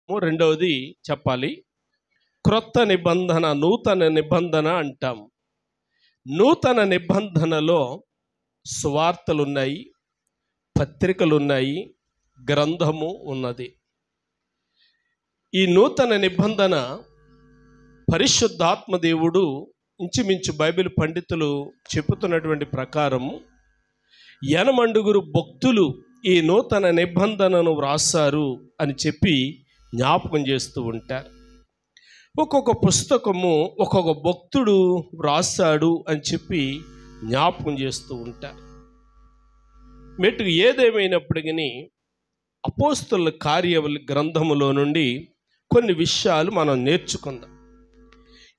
రెండవది చెప్పాలి, క్రొత్త నిబంధన, నూతన నిబంధన అంటాం. నూతన నిబంధనలో సువార్తలున్నాయి, పత్రికలున్నాయి, గ్రంథము ఉన్నది. ఈ నూతన నిబంధన పరిశుద్ధాత్మ దేవుడు ఇంచుమించు బైబిల్ పండితులు చెబుతున్నటువంటి ప్రకారము 80 భక్తులు ఈ నూతన నిబంధనను వ్రాసారు అని చెప్పి జ్ఞాపకం చేస్తూ ఉంటారు. ఒక్కొక్క పుస్తకము ఒక్కొక్క భక్తుడు వ్రాసాడు అని చెప్పి జ్ఞాపకం చేస్తూ ఉంటారు. మెట్టుకు ఏదేమైనప్పటికీ అపోస్తలుల కార్యముల గ్రంథములో నుండి కొన్ని విషయాలు మనం నేర్చుకుందాం.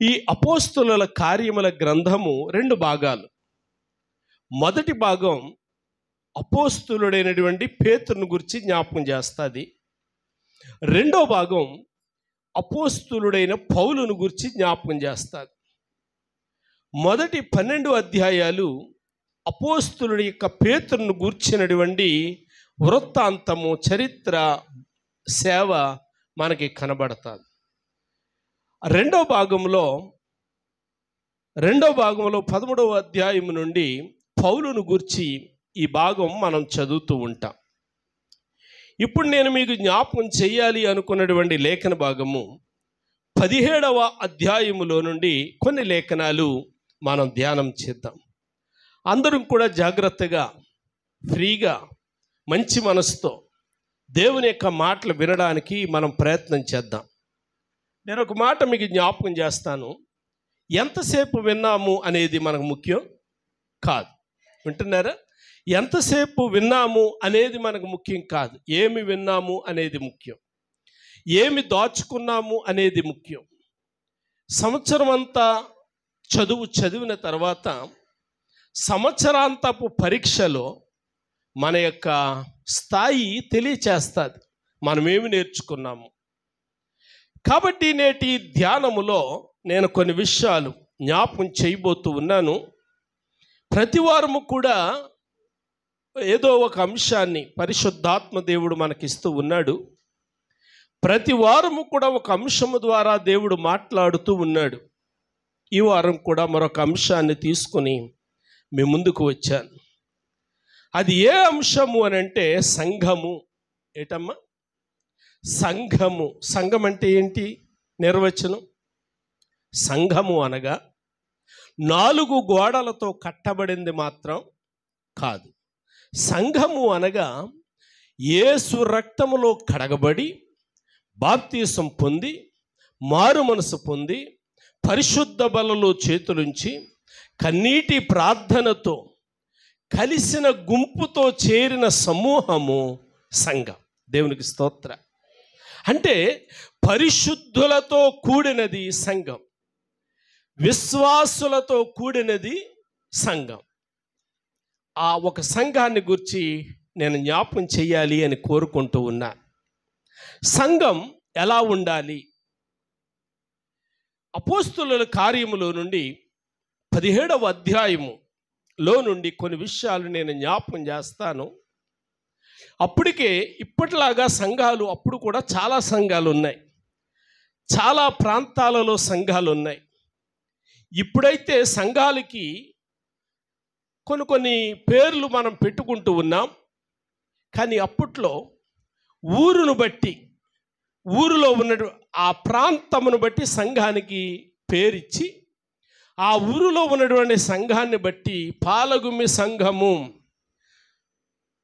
ఈ అపోస్తలుల కార్యముల గ్రంథము 2 భాగాలు. మొదటి భాగం అపోస్తలుడైనటువంటి పేతురుని గురించి జ్ఞాపకం చేస్తుంది. రెండో భాగం అపోస్తలుడైన పౌలుని గురించి జ్ఞాపకం చేస్తుంది. మొదటి 12 అధ్యాయాలు అపోస్తలుడి యొక్క పేతురుని గూర్చినటువంటి వృత్తాంతము, చరిత్ర, సేవ మనకి కనబడుతుంది. రెండో భాగంలో 13వ అధ్యాయం నుండి పౌలును గూర్చి ఈ భాగం మనం చదువుతూ ఉంటాం. ఇప్పుడు నేను మీకు జ్ఞాపకం చేయాలి అనుకున్నటువంటి లేఖన భాగము 17వ అధ్యాయములో నుండి కొన్ని లేఖనాలు మనం ధ్యానం చేద్దాం. అందరం కూడా జాగ్రత్తగా, ఫ్రీగా, మంచి మనసుతో దేవుని యొక్క మాటలు వినడానికి మనం ప్రయత్నం చేద్దాం. నేను ఒక మాట మీకు జ్ఞాపకం చేస్తాను. ఎంతసేపు విన్నాము అనేది మనకు ముఖ్యం కాదు. వింటున్నారా? ఎంతసేపు విన్నాము అనేది మనకు ముఖ్యం కాదు. ఏమి విన్నాము అనేది ముఖ్యం. ఏమి దాచుకున్నాము అనేది ముఖ్యం. సంవత్సరం అంతా చదివిన తర్వాత సంవత్సరాంతపు పరీక్షలో మన యొక్క స్థాయి తెలియచేస్తుంది, మనమేమి నేర్చుకున్నాము. కాబట్టి నేటి ధ్యానములో నేను కొన్ని విషయాలు జ్ఞాపకం చేయబోతూ ఉన్నాను. ప్రతి వారము కూడా ఏదో ఒక అంశాన్ని పరిశుద్ధాత్మ దేవుడు మనకిస్తూ ఉన్నాడు. ప్రతి వారము కూడా ఒక అంశము ద్వారా దేవుడు మాట్లాడుతూ ఉన్నాడు. ఈ వారం కూడా మరొక అంశాన్ని తీసుకొని మీ ముందుకు వచ్చాను. అది ఏ అంశము అని అంటే సంఘము. ఏటమ్మా? సంఘము. సంఘం అంటే ఏంటి? నిర్వచనం. సంఘము అనగా 4 గోడలతో కట్టబడింది మాత్రం కాదు. సంఘము అనగా యేసు రక్తములో కడగబడి, బాప్తీసం పొంది, మారు మనసు పొంది, పరిశుద్ధ బలలో చేతులుంచి, కన్నీటి ప్రార్థనతో కలిసిన గుంపుతో చేరిన సమూహము సంఘం. దేవునికి స్తోత్ర. అంటే పరిశుద్ధులతో కూడినది సంఘం, విశ్వాసులతో కూడినది సంఘం. ఆ ఒక సంఘాన్ని గురించి నేను జ్ఞాపకం చేయాలి అని కోరుకుంటూ ఉన్నా. సంఘం ఎలా ఉండాలి? అపోస్తలుల కార్యములో నుండి 17వ అధ్యాయములో నుండి కొన్ని విషయాలు నేను జ్ఞాపకం చేస్తాను. అప్పటికే ఇప్పటిలాగా సంఘాలు, అప్పుడు కూడా చాలా సంఘాలు ఉన్నాయి, చాలా ప్రాంతాలలో సంఘాలు ఉన్నాయి. ఇప్పుడైతే సంఘాలకి కొన్ని పేర్లు మనం పెట్టుకుంటూ ఉన్నాం. కానీ అప్పట్లో ఊరును బట్టి, ఊరిలో ఉన్న ఆ ప్రాంతమును బట్టి సంఘానికి పేరిచ్చి, ఆ ఊరిలో ఉన్నటువంటి సంఘాన్ని బట్టి పాలగుమి సంఘము,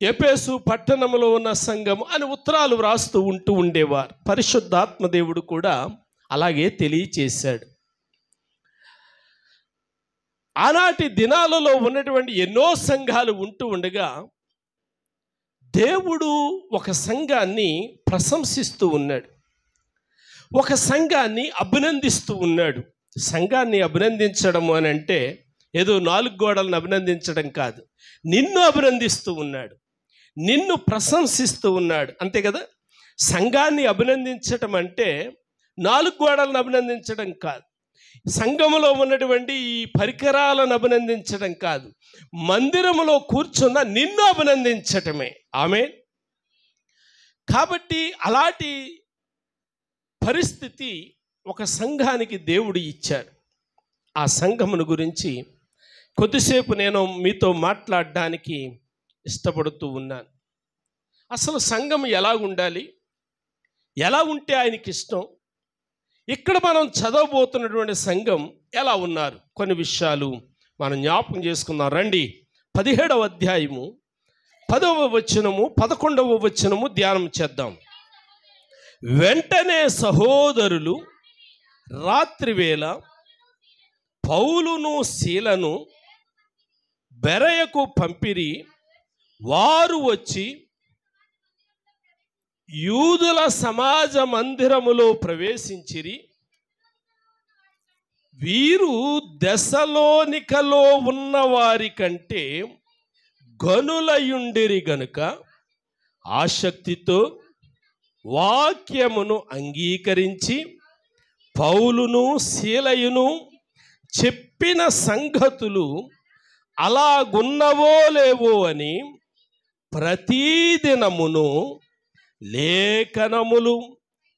ఎఫెసు పట్టణంలో ఉన్న సంఘము అని ఉత్తరాలు వ్రాస్తూ ఉండేవారు. పరిశుద్ధాత్మ దేవుడు కూడా అలాగే తెలియచేశాడు. ఆనాటి దినాలలో ఉన్నటువంటి ఎన్నో సంఘాలు ఉండగా దేవుడు ఒక సంఘాన్ని ప్రశంసిస్తూ ఉన్నాడు, ఒక సంఘాన్ని అభినందిస్తూ ఉన్నాడు. సంఘాన్ని అభినందించడం అని అంటే ఏదో 4 గోడలను అభినందించడం కాదు. నిన్ను అభినందిస్తూ ఉన్నాడు, నిన్ను ప్రశంసిస్తూ ఉన్నాడు. అంతే కదా? సంఘాన్ని అభినందించడం అంటే 4 గోడలను అభినందించడం కాదు, సంఘములో ఉన్నటువంటి ఈ పరికరాలను అభినందించడం కాదు, మందిరములో కూర్చున్న నిన్ను అభినందించటమే. ఆమేన్. కాబట్టి అలాంటి పరిస్థితి ఒక సంఘానికి దేవుడు ఇచ్చాడు. ఆ సంఘమును గురించి కొద్దిసేపు నేను మీతో మాట్లాడడానికి ఇష్టపడుతూ ఉన్నాను. అసలు సంఘం ఎలా ఉండాలి, ఎలా ఉంటే ఆయనకి ఇష్టం, ఇక్కడ మనం చదవబోతున్నటువంటి సంఘం ఎలా ఉన్నారు, కొన్ని విషయాలు మనం జ్ఞాపకం చేసుకుందాం. రండి, 17వ అధ్యాయము 10వ వచనము 11వ వచనము ధ్యానం చేద్దాం. వెంటనే సహోదరులు రాత్రివేళ పౌలును శీలను బెరయకు పంపిరి. వారు వచ్చి యూదుల సమాజ మందిరములో ప్రవేశించిరి. వీరు దెసలోనికలో ఉన్నవారి కంటే గనులయుండిరి గనుక ఆసక్తితో వాక్యమును అంగీకరించి పౌలును శీలయును చెప్పిన సంగతులు అలాగున్నవో లేవో అని ప్రతిదినమును లేఖనములు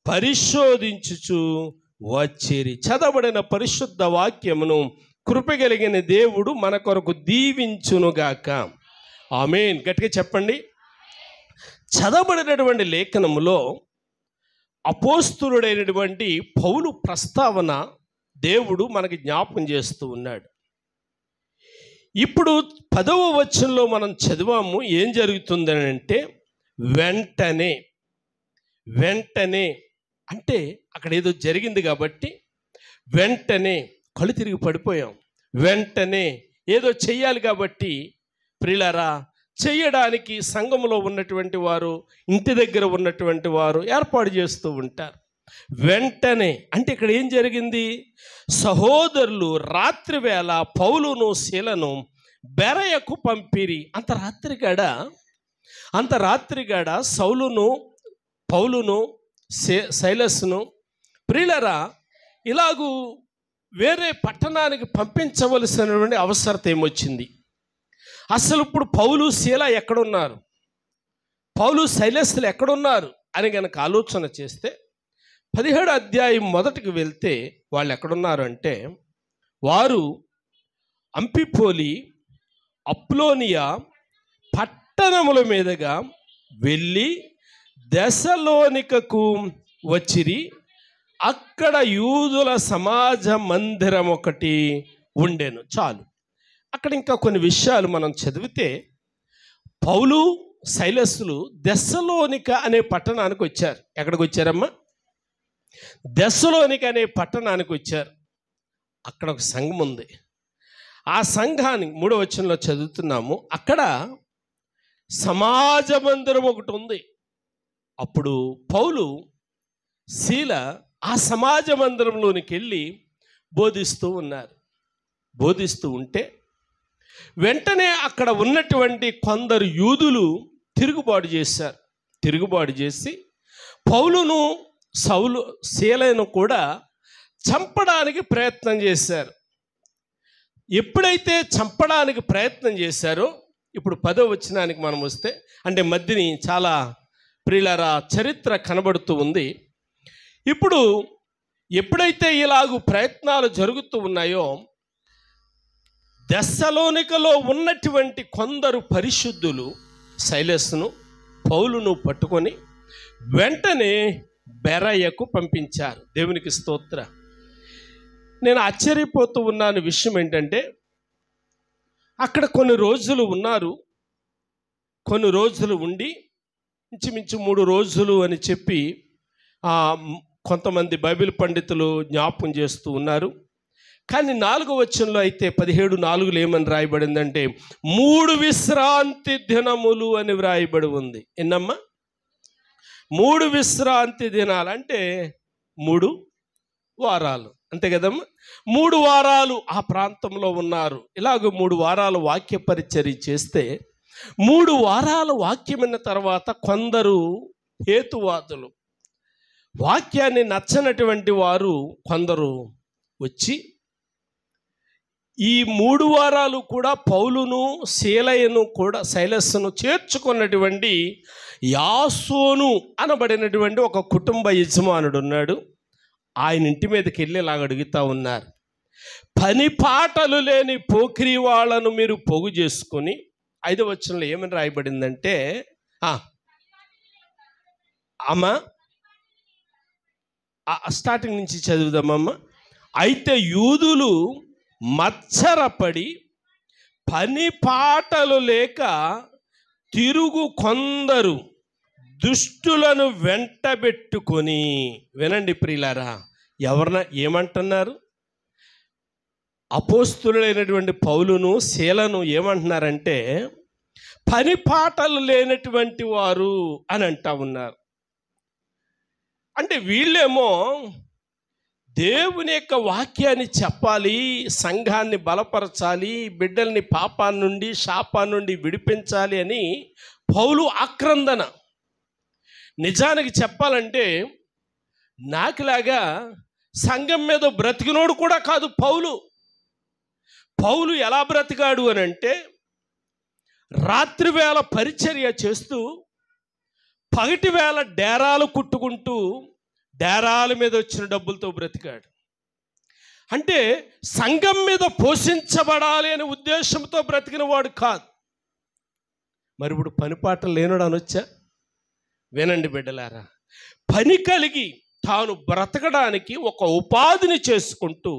పరిశోధించుచు వచ్చిరి. చదవబడిన పరిశుద్ధ వాక్యమును కృపగలిగిన దేవుడు మన కొరకు దీవించునుగాక. ఆమేన్. గట్టిగా చెప్పండి. చదవబడినటువంటి లేఖనములో అపోస్తులుడైనటువంటి పౌలు ప్రస్తావన దేవుడు మనకి జ్ఞాపకం చేస్తూ ఉన్నాడు. ఇప్పుడు 10వ వచనంలో మనం చదివాము. ఏం జరుగుతుందని అంటే వెంటనే అంటే అక్కడ ఏదో జరిగింది కాబట్టి వెంటనే కళ్ళు తిరిగి పడిపోయాం. వెంటనే ఏదో చెయ్యాలి కాబట్టి ప్రియులారా, చెయ్యడానికి సంఘములో ఉన్నటువంటి వారు, ఇంటి దగ్గర ఉన్నటువంటి వారు ఏర్పాటు చేస్తూ ఉంటారు. వెంటనే అంటే ఇక్కడ ఏం జరిగింది? సహోదరులు రాత్రి వేళ పౌలును శీలను బెరయకు పంపిరి. అంత రాత్రిగాడ పౌలును సైలస్ను ప్రియులరా ఇలాగూ వేరే పట్టణానికి పంపించవలసినటువంటి అవసరత ఏమొచ్చింది? అసలు ఇప్పుడు పౌలు శీల ఎక్కడున్నారు, పౌలు సైలస్లు ఎక్కడున్నారు అని కనుక ఆలోచన చేస్తే 17వ అధ్యాయం మొదటికి వెళ్తే వాళ్ళు ఎక్కడున్నారు అంటే వారు అంపిపోలి అప్లోనియా పట్టణముల మీదుగా వెళ్ళి దెసలోనికకు వచ్చిరి. అక్కడ యూదుల సమాజ మందిరం ఒకటి ఉండెను. చాలు. అక్కడ ఇంకా కొన్ని విషయాలు మనం చదివితే పౌలు సైలస్లు దెసలోనిక అనే పట్టణానికి వచ్చారు. ఎక్కడికి వచ్చారమ్మా? దెసలోనిక అనే పట్టణానికి వచ్చారు. అక్కడ ఒక సంఘం ఉంది. ఆ సంఘానికి 3వ వచనంలో చదువుతున్నాము, అక్కడ సమాజ మందిరం ఒకటి ఉంది. అప్పుడు పౌలు శీల ఆ సమాజ మందిరంలోనికి వెళ్ళి బోధిస్తూ ఉన్నారు. బోధిస్తూ ఉంటే వెంటనే అక్కడ ఉన్నటువంటి కొందరు యూదులు తిరుగుబాటు చేశారు. తిరుగుబాటు చేసి పౌలును శీలను కూడా చంపడానికి ప్రయత్నం చేశారు. ఎప్పుడైతే చంపడానికి ప్రయత్నం చేశారో ఇప్పుడు 10వ వచనానికి మనం వస్తే అంటే మధ్యని చాలా ప్రియులారా చరిత్ర కనబడుతూ ఉంది. ఇప్పుడు ఎప్పుడైతే ఇలాగూ ప్రయత్నాలు జరుగుతూ ఉన్నాయో దెస్సలోనికలో ఉన్నటువంటి కొందరు పరిశుద్ధులు సైలస్ను పౌలును పట్టుకొని వెంటనే బెరయకు పంపించారు. దేవునికి స్తోత్ర. నేను ఆశ్చర్యపోతూ ఉన్నాను. విషయం ఏంటంటే అక్కడ కొన్ని రోజులు ఉన్నారు. కొన్ని రోజులు ఉండి ఇంచుమించు 3 రోజులు అని చెప్పి కొంతమంది బైబిల్ పండితులు జ్ఞాపకం చేస్తూ ఉన్నారు. కానీ 4వ వచనంలో అయితే 17:4 ఏమని రాయబడిందంటే 3 విశ్రాంతి దినములు అని వ్రాయబడి ఉంది. ఎన్నమ్మా? 3 విశ్రాంతి దినాలు అంటే 3 వారాలు, అంతే కదమ్మా. 3 వారాలు ఆ ప్రాంతంలో ఉన్నారు. ఇలాగ 3 వారాలు వాక్య పరిచర్య చేస్తే 3 వారాలు వాక్యమైన తర్వాత కొందరు హేతువాదులు, వాక్యాన్ని నచ్చనటువంటి వారు కొందరు వచ్చి ఈ 3 వారాలు కూడా పౌలును సైలస్ను చేర్చుకున్నటువంటి యాసోను అనబడినటువంటి ఒక కుటుంబ యజమానుడు ఉన్నాడు. ఆయన ఇంటి మీదకి వెళ్ళి ఇలాగ అడుగుతూ ఉన్నారు, పని పాటలు లేని పోకిరి వాళ్ళను మీరు పోగు చేసుకొని. 5వ వచనంలో ఏమని రాయబడిందంటే, అమ్మా స్టార్టింగ్ నుంచి చదువుదామమ్మా. అయితే యూదులు మత్సరపడి పని పాటలు లేక తిరుగు కొందరు దుష్టులను వెంటబెట్టుకొని. వినండి ప్రియులారా, ఎవరన్నా ఏమంటున్నారు? అపోస్తులైనటువంటి పౌలును శీలను ఏమంటున్నారంటే పని పాటలు లేనటువంటి వారు అని అంటా ఉన్నారు. అంటే వీళ్ళేమో దేవుని యొక్క వాక్యాన్ని చెప్పాలి, సంఘాన్ని బలపరచాలి, బిడ్డల్ని పాపాన్ని నుండి శాపాన్ని నుండి విడిపించాలి అని పౌలు ఆక్రందన. నిజానికి చెప్పాలంటే నాకులాగా సంఘం మీద బ్రతికినోడు కూడా కాదు పౌలు. పౌలు ఎలా బ్రతికాడు అని అంటే, రాత్రి వేళ పరిచర్య చేస్తూ పగటి వేళ డేరాలు కుట్టుకుంటూ డేరాల మీద వచ్చిన డబ్బులతో బ్రతికాడు. అంటే సంఘం మీద పోషించబడాలి అనే ఉద్దేశంతో బ్రతికిన వాడు కాదు. మరి ఇప్పుడు పనిపాట లేనుడు అనొచ్చా? వినండి బిడ్డలారా, పని కలిగి తాను బ్రతకడానికి ఒక ఉపాధిని చేసుకుంటూ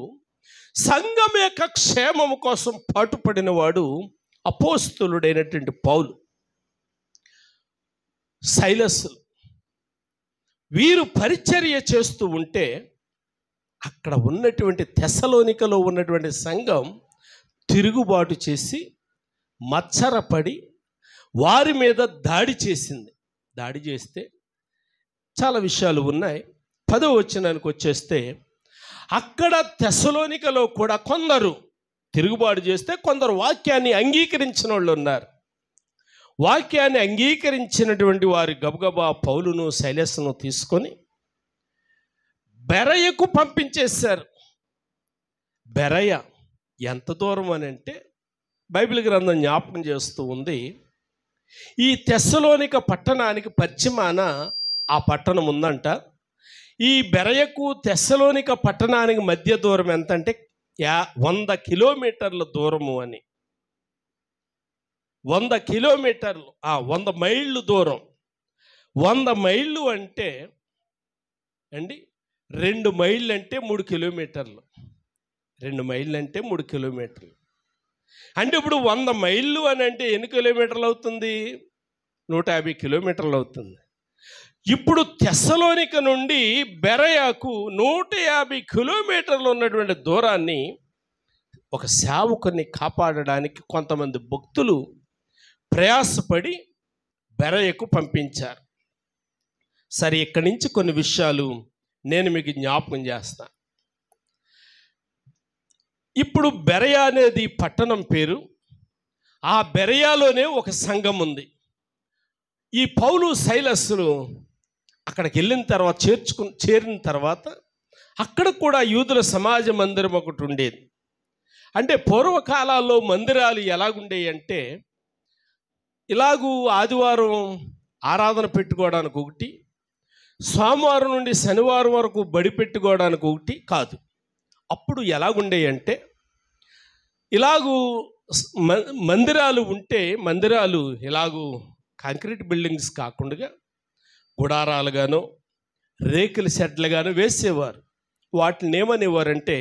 సంఘం యొక్క క్షేమము కోసం పాటుపడిన వాడు అపోస్తులుడైనటువంటి పౌలు, సైలస్లు. వీరు పరిచర్య చేస్తూ ఉంటే అక్కడ ఉన్నటువంటి తెస్సలోనికలో ఉన్నటువంటి సంఘం తిరుగుబాటు చేసి మత్సరపడి వారి మీద దాడి చేసింది. దాడి చేస్తే చాలా విషయాలు ఉన్నాయి. 10వ వచనానికి వచ్చేస్తే, అక్కడ తెస్సలోనికలో కూడా కొందరు తిరుగుబాటు చేస్తే కొందరు వాక్యాన్ని అంగీకరించిన వాళ్ళు ఉన్నారు. వాక్యాన్ని అంగీకరించినటువంటి వారి గబగబా పౌలును సైలస్ను తీసుకొని బెరయకు పంపించేశారు. బెరయ ఎంత దూరం అని అంటే బైబిల్ గ్రంథం జ్ఞాపకం చేస్తూ ఉంది, ఈ తెస్సలోనిక పట్టణానికి పశ్చిమాన ఆ పట్టణం ఉందంట. ఈ బెరయకు తెస్సలోనిక పట్టణానికి మధ్య దూరం ఎంత అంటే 100 కిలోమీటర్ల దూరము అని. 100 కిలోమీటర్లు, 100 మైళ్ళు దూరం. 100 మైళ్ళు అంటే అండి 2 మైళ్ళు అంటే 3 కిలోమీటర్లు. 2 మైళ్ళు అంటే 3 కిలోమీటర్లు. అంటే ఇప్పుడు 100 మైళ్ళు అని అంటే ఎన్ని కిలోమీటర్లు అవుతుంది? 150 కిలోమీటర్లు అవుతుంది. ఇప్పుడు తెస్సలోనిక నుండి బెరయాకు 150 కిలోమీటర్లు ఉన్నటువంటి దూరాన్ని ఒక సేవకుని కాపాడడానికి కొంతమంది భక్తులు ప్రయాసపడి బెరయకు పంపించారు. సరే, ఇక్కడి నుంచి కొన్ని విషయాలు నేను మీకు జ్ఞాపకం చేస్తాను. ఇప్పుడు బెరయ అనేది పట్టణం పేరు. ఆ బెరయాలోనే ఒక సంఘం ఉంది. ఈ పౌలు సైలస్లు అక్కడికి వెళ్ళిన తర్వాత చేరిన తర్వాత అక్కడ కూడా యూదుల సమాజ మందిరం ఒకటి ఉండేది. అంటే పూర్వకాలాల్లో మందిరాలు ఎలాగుండేవి అంటే, ఇలాగూ ఆదివారం ఆరాధన పెట్టుకోవడానికి ఒకటి, సోమవారం నుండి శనివారం వరకు బడి పెట్టుకోవడానికి ఒకటి కాదు. అప్పుడు ఎలాగుండేవి అంటే, ఇలాగూ మందిరాలు ఉంటే మందిరాలు ఇలాగూ కాంక్రీట్ బిల్డింగ్స్ కాకుండా గుడారాలుగాను రేకుల షెడ్లుగాను వేసేవారు. వాటిని ఏమనేవారంటే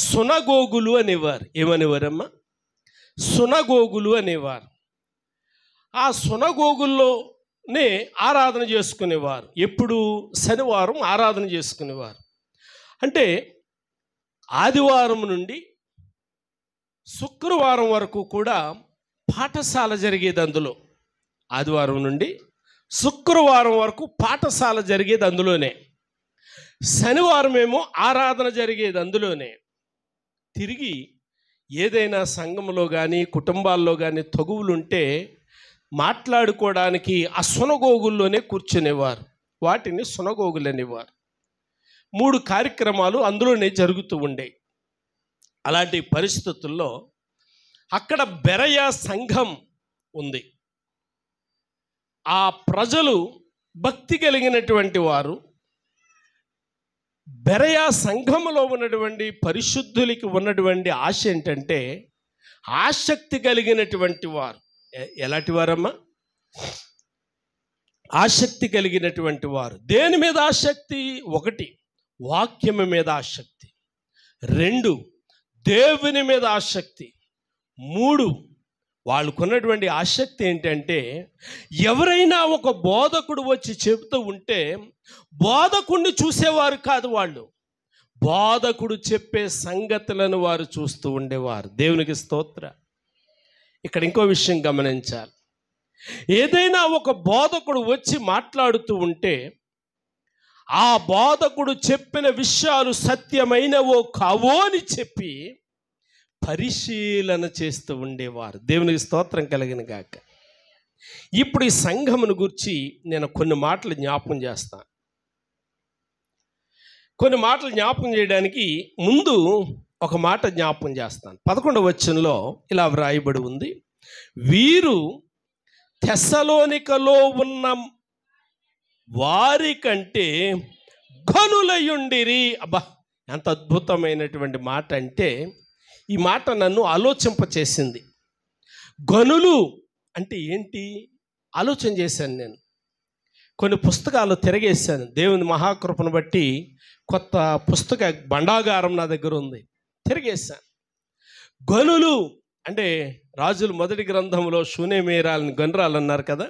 సునగోగులు అనేవారు. ఏమనేవారమ్మా? సునగోగులు అనేవారు. ఆ సునగోగుల్లోనే ఆరాధన చేసుకునేవారు. ఎప్పుడు? శనివారం ఆరాధన చేసుకునేవారు. అంటే ఆదివారం నుండి శుక్రవారం వరకు కూడా పాఠశాల జరిగేది అందులో. ఆదివారం నుండి శుక్రవారం వరకు పాఠశాల జరిగేది అందులోనే. శనివారం ఏమో ఆరాధన జరిగేది అందులోనే. తిరిగి ఏదైనా సంఘంలో కానీ కుటుంబాల్లో కానీ తగువులుంటే మాట్లాడుకోవడానికి ఆ సునగోగుల్లోనే కూర్చునేవారు. వాటిని సునగోగులు అనేవారు. 3 కార్యక్రమాలు అందులోనే జరుగుతూ ఉండేవి. అలాంటి పరిస్థితుల్లో అక్కడ బెరయ సంఘం ఉంది. ఆ ప్రజలు భక్తి కలిగినటువంటి వారు, బెరయా సంఘములో ఉన్నటువంటి పరిశుద్ధులకి ఉన్నటువంటి ఆశ ఏంటంటే ఆసక్తి కలిగినటువంటి వారు. ఎలాంటి వారమ్మా? ఆసక్తి కలిగినటువంటి వారు. దేని మీద ఆసక్తి? 1, వాక్యము మీద ఆసక్తి. 2, దేవుని మీద ఆసక్తి. 3, వాళ్ళకున్నటువంటి ఆసక్తి ఏంటంటే ఎవరైనా ఒక బోధకుడు వచ్చి చెబుతూ ఉంటే బోధకుడిని చూసేవారు కాదు, వాళ్ళు బోధకుడు చెప్పే సంగతులను వారు చూస్తూ ఉండేవారు. దేవునికి స్తోత్ర. ఇక్కడ ఇంకో విషయం గమనించాలి. ఏదైనా ఒక బోధకుడు వచ్చి మాట్లాడుతూ ఉంటే ఆ బోధకుడు చెప్పిన విషయాలు సత్యమైనవో కావో అని చెప్పి పరిశీలన చేస్తూ ఉండేవారు. దేవునికి స్తోత్రం కలిగిన గాక. ఇప్పుడు ఈ సంఘమును గురించి నేను కొన్ని మాటలు జ్ఞాపకం చేస్తాను. కొన్ని మాటలు జ్ఞాపకం చేయడానికి ముందు ఒక మాట జ్ఞాపకం చేస్తాను. 11వ వచనంలో ఇలా వ్రాయబడి ఉంది, వీరు తెస్సలోనికలో ఉన్న వారి కంటే ఘనులయుండిరి. అబ్బా, ఎంత అద్భుతమైనటువంటి మాట అంటే ఈ మాట నన్ను ఆలోచింపచేసింది. ఘనులు అంటే ఏంటి ఆలోచన చేశాను. నేను కొన్ని పుస్తకాలు తిరగేశాను. దేవుని మహాకృపను బట్టి కొత్త పుస్తక భండాగారం నా దగ్గర ఉంది, తిరిగేశాను. ఘనులు అంటే రాజుల మొదటి గ్రంథంలో శూనేమేరాలని గనురాలు అన్నారు కదా,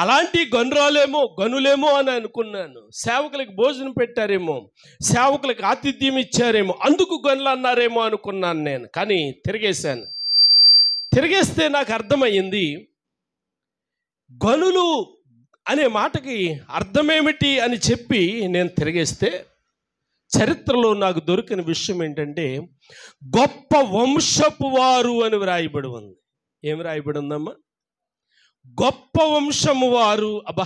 అలాంటి గనులేమో అని అనుకున్నాను. సేవకులకు భోజనం పెట్టారేమో, సేవకులకు ఆతిథ్యం ఇచ్చారేమో, అందుకు గనులు అన్నారేమో అనుకున్నాను నేను. కానీ తిరిగేశాను. తిరిగేస్తే నాకు అర్థమయ్యింది, గనులు అనే మాటకి అర్థమేమిటి అని చెప్పి నేను తిరిగేస్తే చరిత్రలో నాకు దొరికిన విషయం ఏంటంటే గొప్ప వంశపు వారు అని వ్రాయబడి ఉంది. ఏం రాయబడి ఉందమ్మా? గొప్ప వంశము వారు. అబ్బా,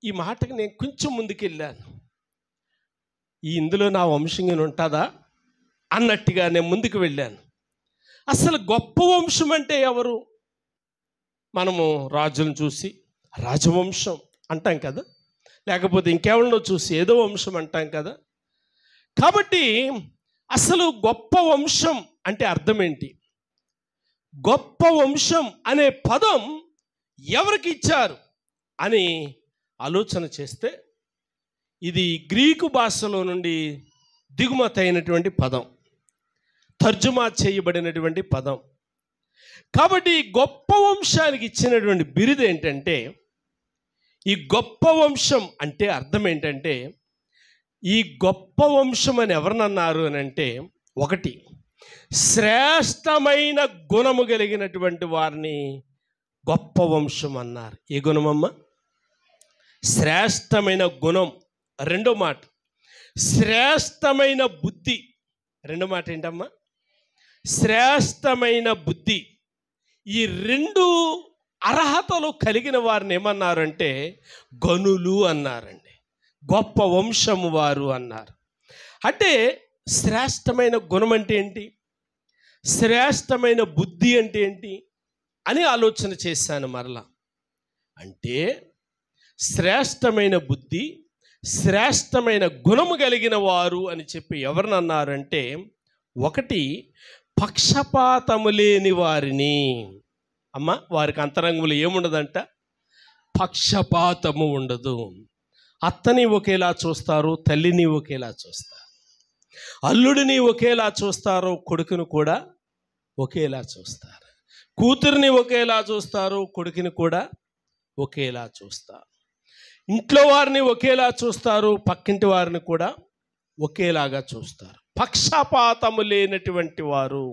ఈ మాటకి నేను కొంచెం ముందుకెళ్ళాను. ఇందులో నా వంశం ఉంటుందా అన్నట్టుగా నేను ముందుకు వెళ్ళాను. అసలు గొప్ప వంశం అంటే ఎవరు? మనము రాజులను చూసి రాజవంశం అంటాం కదా, లేకపోతే ఇంకెవరినో చూసి ఏదో వంశం అంటాం కదా. కాబట్టి అసలు గొప్ప వంశం అంటే అర్థం ఏంటి? గొప్ప వంశం అనే పదం ఎవరికి ఇచ్చారు అని ఆలోచన చేస్తే ఇది గ్రీకు భాషలో నుండి దిగుమతి అయినటువంటి పదం, తర్జుమా చేయబడినటువంటి పదం. కాబట్టి గొప్ప వంశానికి ఇచ్చినటువంటి బిరుదు ఏంటంటే, ఈ గొప్ప వంశం అంటే అర్థం ఏంటంటే, ఈ గొప్ప వంశం అని ఎవరినన్నారు అని అంటే, 1, శ్రేష్టమైన గుణము కలిగినటువంటి వారిని గొప్ప వంశం అన్నారు. ఏ గుణమమ్మ? శ్రేష్టమైన గుణం. 2వ మాట శ్రేష్టమైన బుద్ధి. 2వ మాట ఏంటమ్మా? శ్రేష్టమైన బుద్ధి. ఈ 2 అర్హతలు కలిగిన వారిని ఏమన్నారంటే గనులు అన్నారండి. గొప్ప వంశము వారు అన్నారు. అంటే శ్రేష్టమైన గుణం అంటే ఏంటి, శ్రేష్టమైన బుద్ధి అంటే ఏంటి అని ఆలోచన చేశాను మరలా. అంటే శ్రేష్టమైన బుద్ధి, శ్రేష్టమైన గుణము కలిగిన వారు అని చెప్పి ఎవరినన్నారంటే, 1, పక్షపాతము లేని వారిని. అమ్మ, వారికి అంతరంగంలో ఏముండదంట? పక్షపాతము ఉండదు. అత్తని ఒకేలా చూస్తారు, తల్లిని ఒకేలా చూస్తారు, అల్లుడిని ఒకేలా చూస్తారు, కొడుకుని కూడా ఒకేలా చూస్తారు, కూతురిని ఒకేలా చూస్తారు, కొడుకుని కూడా ఒకేలా చూస్తారు, ఇంట్లో వారిని ఒకేలా చూస్తారు, పక్కింటి వారిని కూడా ఒకేలాగా చూస్తారు. పక్షపాతము లేనటువంటి వారు.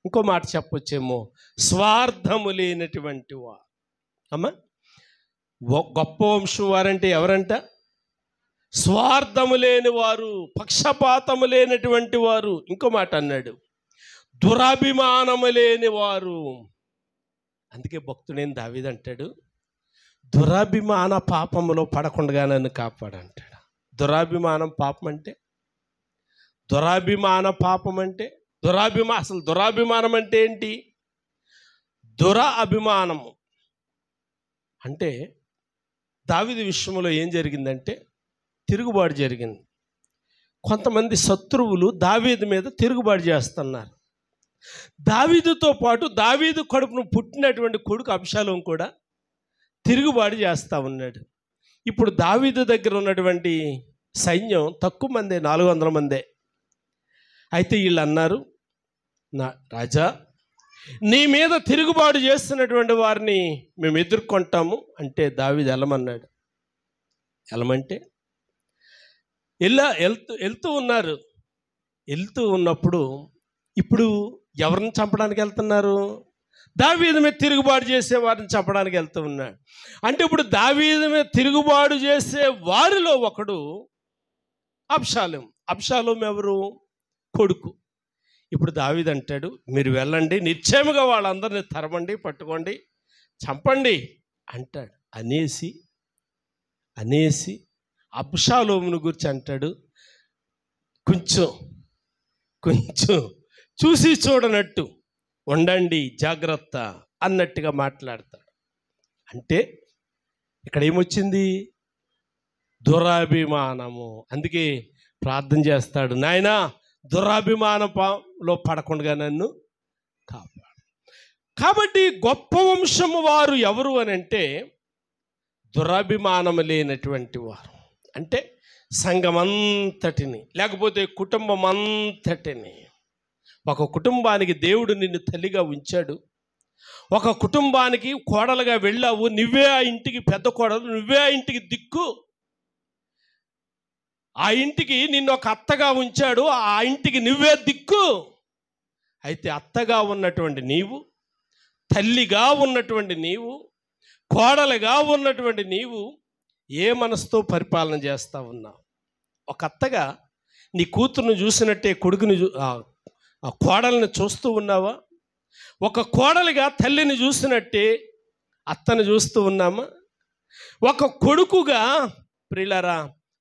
ఇంకో మాట చెప్పొచ్చేమో, స్వార్థము లేనటువంటి వారు. అమ్మ, గొప్ప వంశం వారంటే ఎవరంట? స్వార్థము లేని వారు, పక్షపాతము లేనటువంటి వారు. ఇంకో మాట అన్నాడు, దురాభిమానము లేని వారు. అందుకే భక్తుడైన దావీదు అంటాడు, దురాభిమాన పాపములో పడకుండా నన్ను కాపాడంటాడు. దురాభిమానం పాపం అంటే, దురాభిమాన పాపం అంటే, అసలు దురాభిమానం అంటే ఏంటి? అభిమానము అంటే దావీదు విషయంలో ఏం జరిగిందంటే తిరుగుబాటు జరిగింది. కొంతమంది శత్రువులు దావీదు మీద తిరుగుబాటు చేస్తున్నారు. దావీదుతో పాటు దావీదు కడుపును పుట్టినటువంటి కొడుకు అబ్షాలోం కూడా తిరుగుబాటు చేస్తూ ఉన్నాడు. ఇప్పుడు దావీదు దగ్గర ఉన్నటువంటి సైన్యం తక్కువ మందే, 400 మందే. అయితే వీళ్ళు అన్నారు, నా రాజా, నీ మీద తిరుగుబాటు చేస్తున్నటువంటి వారిని మేము ఎదుర్కొంటాము అంటే దావీదు వెళ్ళమన్నాడు. వెళ్ళమంటే వెళ్తూ ఉన్నారు. వెళ్తూ ఉన్నప్పుడు ఇప్పుడు ఎవరిని చంపడానికి వెళ్తున్నారు? దావీదు మీద తిరుగుబాటు చేసే వారిని చంపడానికి వెళ్తూ ఉన్నాడు. అంటే ఇప్పుడు దావీదు మీద తిరుగుబాటు చేసే వారిలో ఒకడు అబ్షాలోం. అబ్షాలోం ఎవరు? కొడుకు. ఇప్పుడు దావీదు అంటాడు, మీరు వెళ్ళండి, నిశ్చయముగా వాళ్ళందరినీ తరమండి, పట్టుకోండి, చంపండి అంటాడు. అనేసి అబ్షాలోమును గురించి అంటాడు, కొంచెం చూసి చూడనట్టు ఉండండి, జాగ్రత్త అన్నట్టుగా మాట్లాడతాడు. అంటే ఇక్కడ ఏమొచ్చింది? దురాభిమానము. అందుకే ప్రార్థన చేస్తాడు, నాయనా దురాభిమానంలో పడకుండా నన్ను కాపాడు. కాబట్టి గొప్ప వంశము వారు ఎవరు అని అంటే దురాభిమానం లేనటువంటి వారు. అంటే సంఘమంతటిని, లేకపోతే కుటుంబం అంతటిని. ఒక కుటుంబానికి దేవుడు నిన్ను తల్లిగా ఉంచాడు. ఒక కుటుంబానికి కోడలుగా వెళ్ళావు, నువ్వే ఆ ఇంటికి పెద్ద కోడలు, నువ్వే ఆ ఇంటికి దిక్కు. ఆ ఇంటికి నిన్ను ఒక అత్తగా ఉంచాడు, ఆ ఇంటికి నువ్వే దిక్కు. అయితే అత్తగా ఉన్నటువంటి నీవు, తల్లిగా ఉన్నటువంటి నీవు, కోడలుగా ఉన్నటువంటి నీవు ఏ మనసుతో పరిపాలన చేస్తూ ఉన్నావు? ఒక అత్తగా నీ కూతురును చూసినట్టే కొడుకుని కోడల్ని చూస్తూ ఉన్నావా? ఒక కోడలిగా తల్లిని చూసినట్టే అత్తను చూస్తూ ఉన్నామా? ఒక కొడుకుగా ప్రియులారా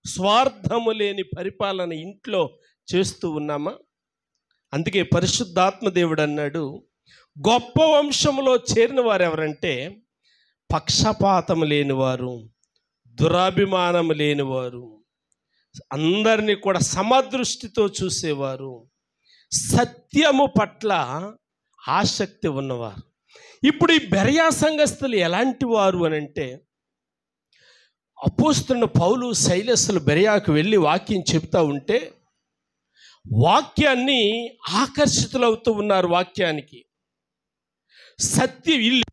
స్వార్థము లేని పరిపాలన ఇంట్లో చేస్తూ ఉన్నామా? అందుకే పరిశుద్ధాత్మ దేవుడు అన్నాడు, గొప్ప వంశంలో చేరిన వారు ఎవరంటే పక్షపాతం లేనివారు, దురాభిమానం లేనివారు, అందరినీ కూడా సమదృష్టితో చూసేవారు, సత్యము పట్ల ఆసక్తి ఉన్నవారు. ఇప్పుడు ఈ బెరయా సంఘస్థులు ఎలాంటి వారు అని అంటే, అపోస్తలుడైన పౌలు సైలసులు బెరయాకు వెళ్ళి వాక్యం చెప్తా ఉంటే వాక్యాన్ని ఆకర్షితులవుతూ ఉన్నారు. వాక్యానికి సత్యం ఇల్లు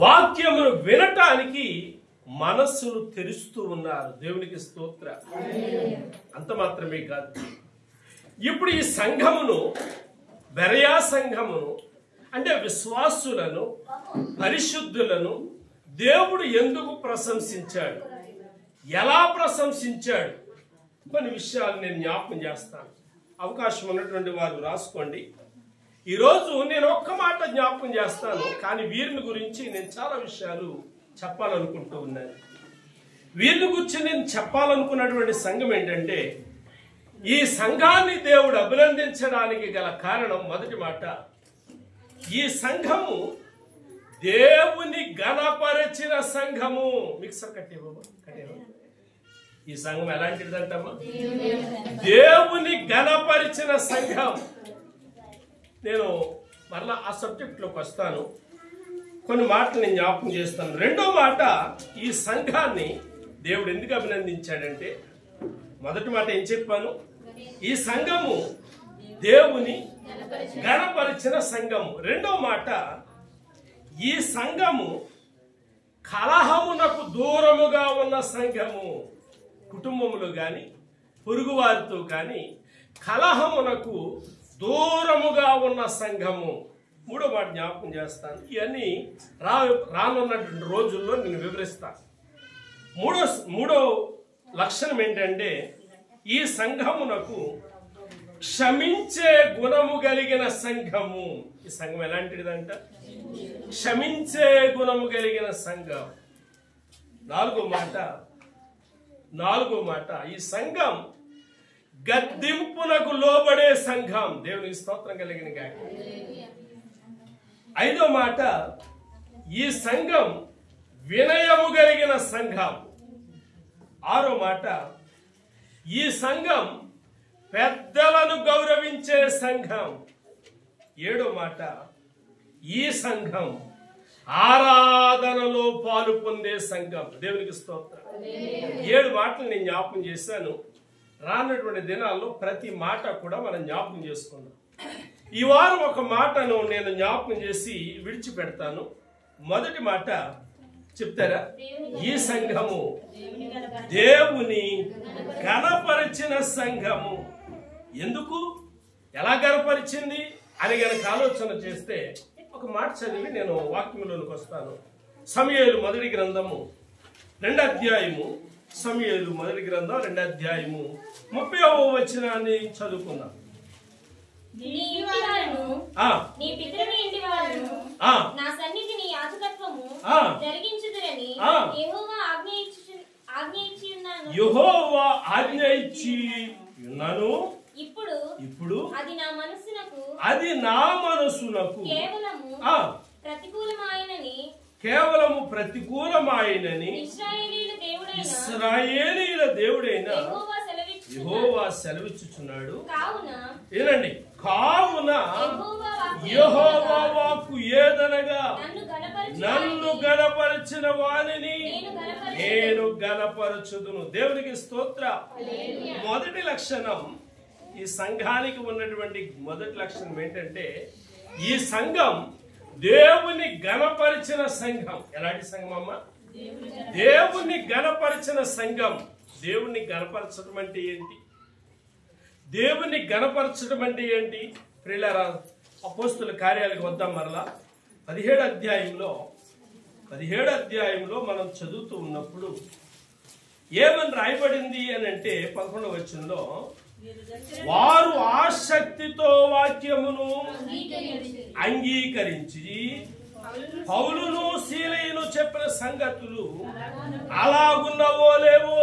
వాక్యమును వినటానికి మనస్సును తెరుస్తూ ఉన్నారు. దేవునికి స్తోత్ర. అంత మాత్రమే కాదు, ఇప్పుడు ఈ సంఘమును, బెరయా సంఘమును అంటే విశ్వాసులను, పరిశుద్ధులను దేవుడు ఎందుకు ప్రశంసించాడు, ఎలా ప్రశంసించాడు, కొన్ని విషయాలు నేను జ్ఞాపకం చేస్తాను. అవకాశం ఉన్నటువంటి వారు రాసుకోండి. ఈరోజు నేను ఒక్క మాట జ్ఞాపకం చేస్తాను, కానీ వీరిని గురించి నేను చాలా విషయాలు చెప్పాలనుకుంటూ ఉన్నాను. వీరిని గురించి నేను చెప్పాలనుకున్నటువంటి సంఘం ఏంటంటే, ఈ సంఘాన్ని దేవుడు అభినందించడానికి గల కారణం, మొదటి మాట, ఈ సంఘము దేవుని ఘనపరిచిన సంఘము. మిక్సర్ కట్టేవా? ఈ సంఘం ఎలాంటిదంటమ్మా? దేవుని ఘనపరిచిన సంఘం. నేను మరలా ఆ సబ్జెక్ట్లోకి వస్తాను. కొన్ని మాటలు నేను జ్ఞాపకం చేస్తాను. రెండో మాట, ఈ సంఘాన్ని దేవుడు ఎందుకు అభినందించాడంటే, మొదటి మాట ఏం చెప్పాను? ఈ సంఘము దేవుని ఘనపరిచిన సంఘము. రెండో మాట, ఈ సంఘము కలహమునకు దూరముగా ఉన్న సంఘము. కుటుంబములు కానీ పొరుగువారితో కానీ కలహమునకు దూరముగా ఉన్న సంఘము. మూడో మాట జ్ఞాపకం చేస్తాను. ఇవన్నీ రానున్నటువంటి రోజుల్లో నేను వివరిస్తాను. మూడో లక్షణం ఏంటంటే, ఈ సంఘమునకు క్షమించే గుణము కలిగిన సంఘము. ఈ సంఘం ఎలాంటిదంట? క్షమించే గుణము కలిగిన సంఘం. నాలుగో మాట, ఈ సంఘం గద్దింపునకు లోబడే సంఘం. దేవునికి స్తోత్రం కలిగిన గాక. ఐదో మాట, ఈ సంఘం వినయము కలిగిన సంఘం. ఆరో మాట, ఈ సంఘం పెద్దలను గౌరవించే సంఘం. ఏడో మాట, ఈ సంఘం ఆరాధనలో పాలు పొందే సంఘం. దేవునికి స్తోత్రం. 7 మాటలు నేను జ్ఞాపకం చేశాను. రానటువంటి దినాల్లో ప్రతి మాట కూడా మనం జ్ఞాపకం చేసుకుందాం. ఈ వారం ఒక మాటను నేను జ్ఞాపకం చేసి విడిచిపెడతాను. మొదటి మాట చెప్తారా? ఈ సంఘము దేవుని ఘనపరిచిన సంఘము. ఎందుకు, ఎలా ఘనపరిచింది అని గనక ఆలోచన చేస్తే ఒక మాట చదివి నేను వాక్యంలోనికి వస్తాను. సమూయేలు మొదటి గ్రంథము 2వ అధ్యాయము, సమూయేలు మొదటి గ్రంథం 2వ అధ్యాయము 30వ వచనాన్ని చదువుకుందాం. యెహోవా ఆజ్ఞ ఇచ్చి ఉన్నాను. ఇప్పుడు అది నా మనస్సునకు కేవలము ప్రతికూలమాయనని ఇశ్రాయేలీయుల దేవుడైన యెహోవా సెలవిచ్చుచున్నాడు. ఏనండి, కావున యెహోవా వాక్కు ఏదనగా, నన్ను గణపరచిన వానిని నేను గణపరచుదును. దేవునికి స్తోత్ర. మొదటి లక్షణం, ఈ సంఘానికి ఉన్నటువంటి మొదటి లక్షణం ఏంటంటే, ఈ సంఘం దేవుని గణపరిచిన సంఘం. ఎలాంటి సంఘం అమ్మా? దేవుని గణపరిచిన సంఘం. దేవుని గణపరచడం అంటే ఏంటి? దేవుని గణపరచడం అంటే ఏంటి? ప్రియులారా, అపోస్తుల కార్యాలకు వద్దాం. మరలా 17వ అధ్యాయంలో మనం చదువుతూ ఉన్నప్పుడు ఏమని రాయబడింది అని అంటే 11వ వచనంలో, వారు ఆసక్తితో వాక్యమును అంగీకరించి పౌలును సీలయును చెప్పిన సంగతులు అలాగున్నవో లేవో.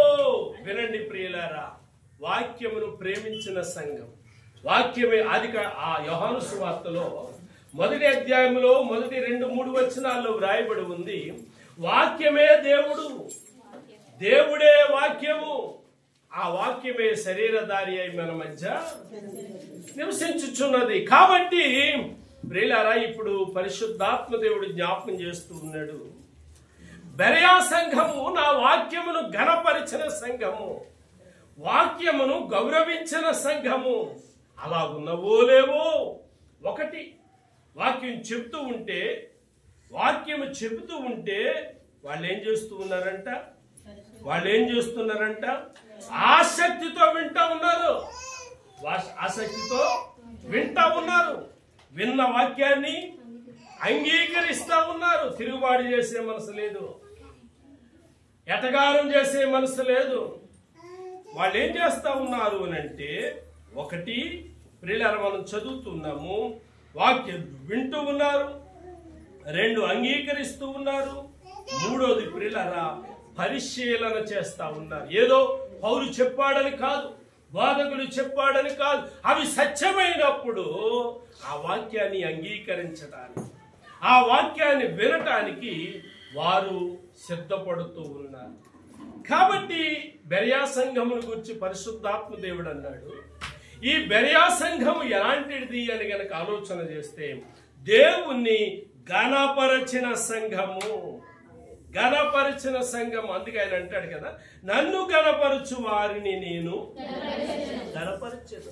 వినండి ప్రియులారా, వాక్యమును ప్రేమించిన సంఘం. వాక్యమే ఆ యోహాను సువార్తలో 1వ అధ్యాయంలో 1, 2, 3 వచనాల్లో వ్రాయబడి ఉంది, వాక్యమే దేవుడు, దేవుడే వాక్యము, ఆ వాక్యమే శరీరధారి అయి మన మధ్య నివసించుచున్నది. కాబట్టి ప్రియులారా, ఇప్పుడు పరిశుద్ధాత్మ దేవుడు జ్ఞాపకం చేస్తూ ఉన్నాడు, బెరయా సంఘము నా వాక్యమును ఘనపరిచిన సంఘము, వాక్యమును గౌరవించిన సంఘము. అలాగున్నవో లేవో. ఒకటి, వాక్యం చెబుతూ ఉంటే వాళ్ళు ఏం చేస్తున్నారంట? ఆసక్తితో వింటా ఉన్నారు. విన్న వాక్యాన్ని అంగీకరిస్తా ఉన్నారు. తిరుగుబాటు చేసే మనసు లేదు, ఎటగారం చేసే మనసు లేదు. వాళ్ళు ఏం చేస్తా ఉన్నారు అని అంటే, ఒకటి ప్రియులారా, మనం చదువుతున్నాము, వాక్యం వింటూ ఉన్నారు. 2, అంగీకరిస్తూ ఉన్నారు. 3వది ప్రియులారా, పరిశీలన చేస్తా ఉన్నారు. ఏదో పౌలు చెప్పాడని కాదు, బోధకుడు చెప్పాడని కాదు, అవి సత్యమైనప్పుడు ఆ వాక్యాన్ని అంగీకరించడానికి, ఆ వాక్యాన్ని వినటానికి వారు సిద్ధపడుతూ ఉన్నారు. కాబట్టి బెరయా సంఘమును గురించి పరిశుద్ధాత్మ దేవుడు అన్నాడు, ఈ బెరయా సంఘము ఎలాంటిది అని గనక ఆలోచన చేస్తే, దేవుణ్ణి ఘనపరచిన సంఘము. అందుకే ఆయన అంటాడు కదా, నన్ను గణపరచు వారిని నేను గణపరిచేది.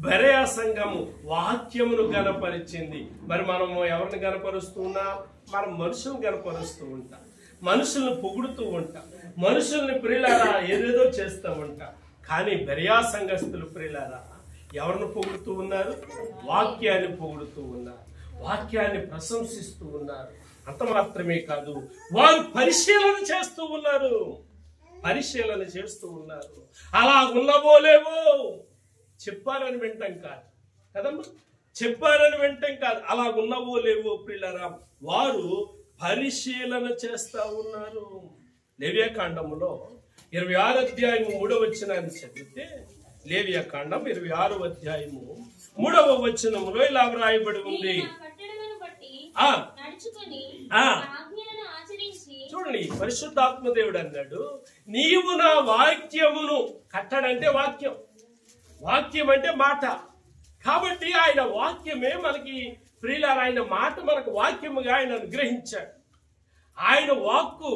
బెరయా సంఘము వాక్యమును గణపరిచింది. మరి మనము ఎవరిని గణపరుస్తున్నాం? మనం మనుషులను గణపరుస్తూ ఉంటాం, మనుషులను పొగుడుతూ ఉంటాం, మనుషుల్ని ప్రియులారా ఏదేదో చేస్తూ ఉంటాం. కానీ బెరయా సంఘస్థులు ప్రియులారా ఎవరిని పొగుడుతూ ఉన్నారు? వాక్యాన్ని పొగుడుతూ ఉన్నారు, వాక్యాన్ని ప్రశంసిస్తూ ఉన్నారు. అంత మాత్రమే కాదు, వారు పరిశీలన చేస్తూ ఉన్నారు. అలా ఉన్నవోలేవో, చెప్పారని వింటాం కాదు కదమ్మా, అలా ఉన్నవో లేవో ప్రియులారా, వారు పరిశీలన చేస్తా ఉన్నారు. లేవియాకాండములో 26వ అధ్యాయము 3వ వచనాన్ని చదివితే, లేవియాకాండం 26వ అధ్యాయము 3వ వచనములో ఇలా వ్రాయబడి ఉంది, ఆ చూడండి, పరిశుద్ధాత్మ దేవుడు అన్నాడు, నీవు నా వాక్యమును, కట్టడంటే వాక్యం, వాక్యం అంటే మాట. కాబట్టి ఆయన వాక్యమే మనకి ప్రియులారా, ఆయన మాట మనకు వాక్యముగా ఆయన అనుగ్రహించాడు. ఆయన వాక్కు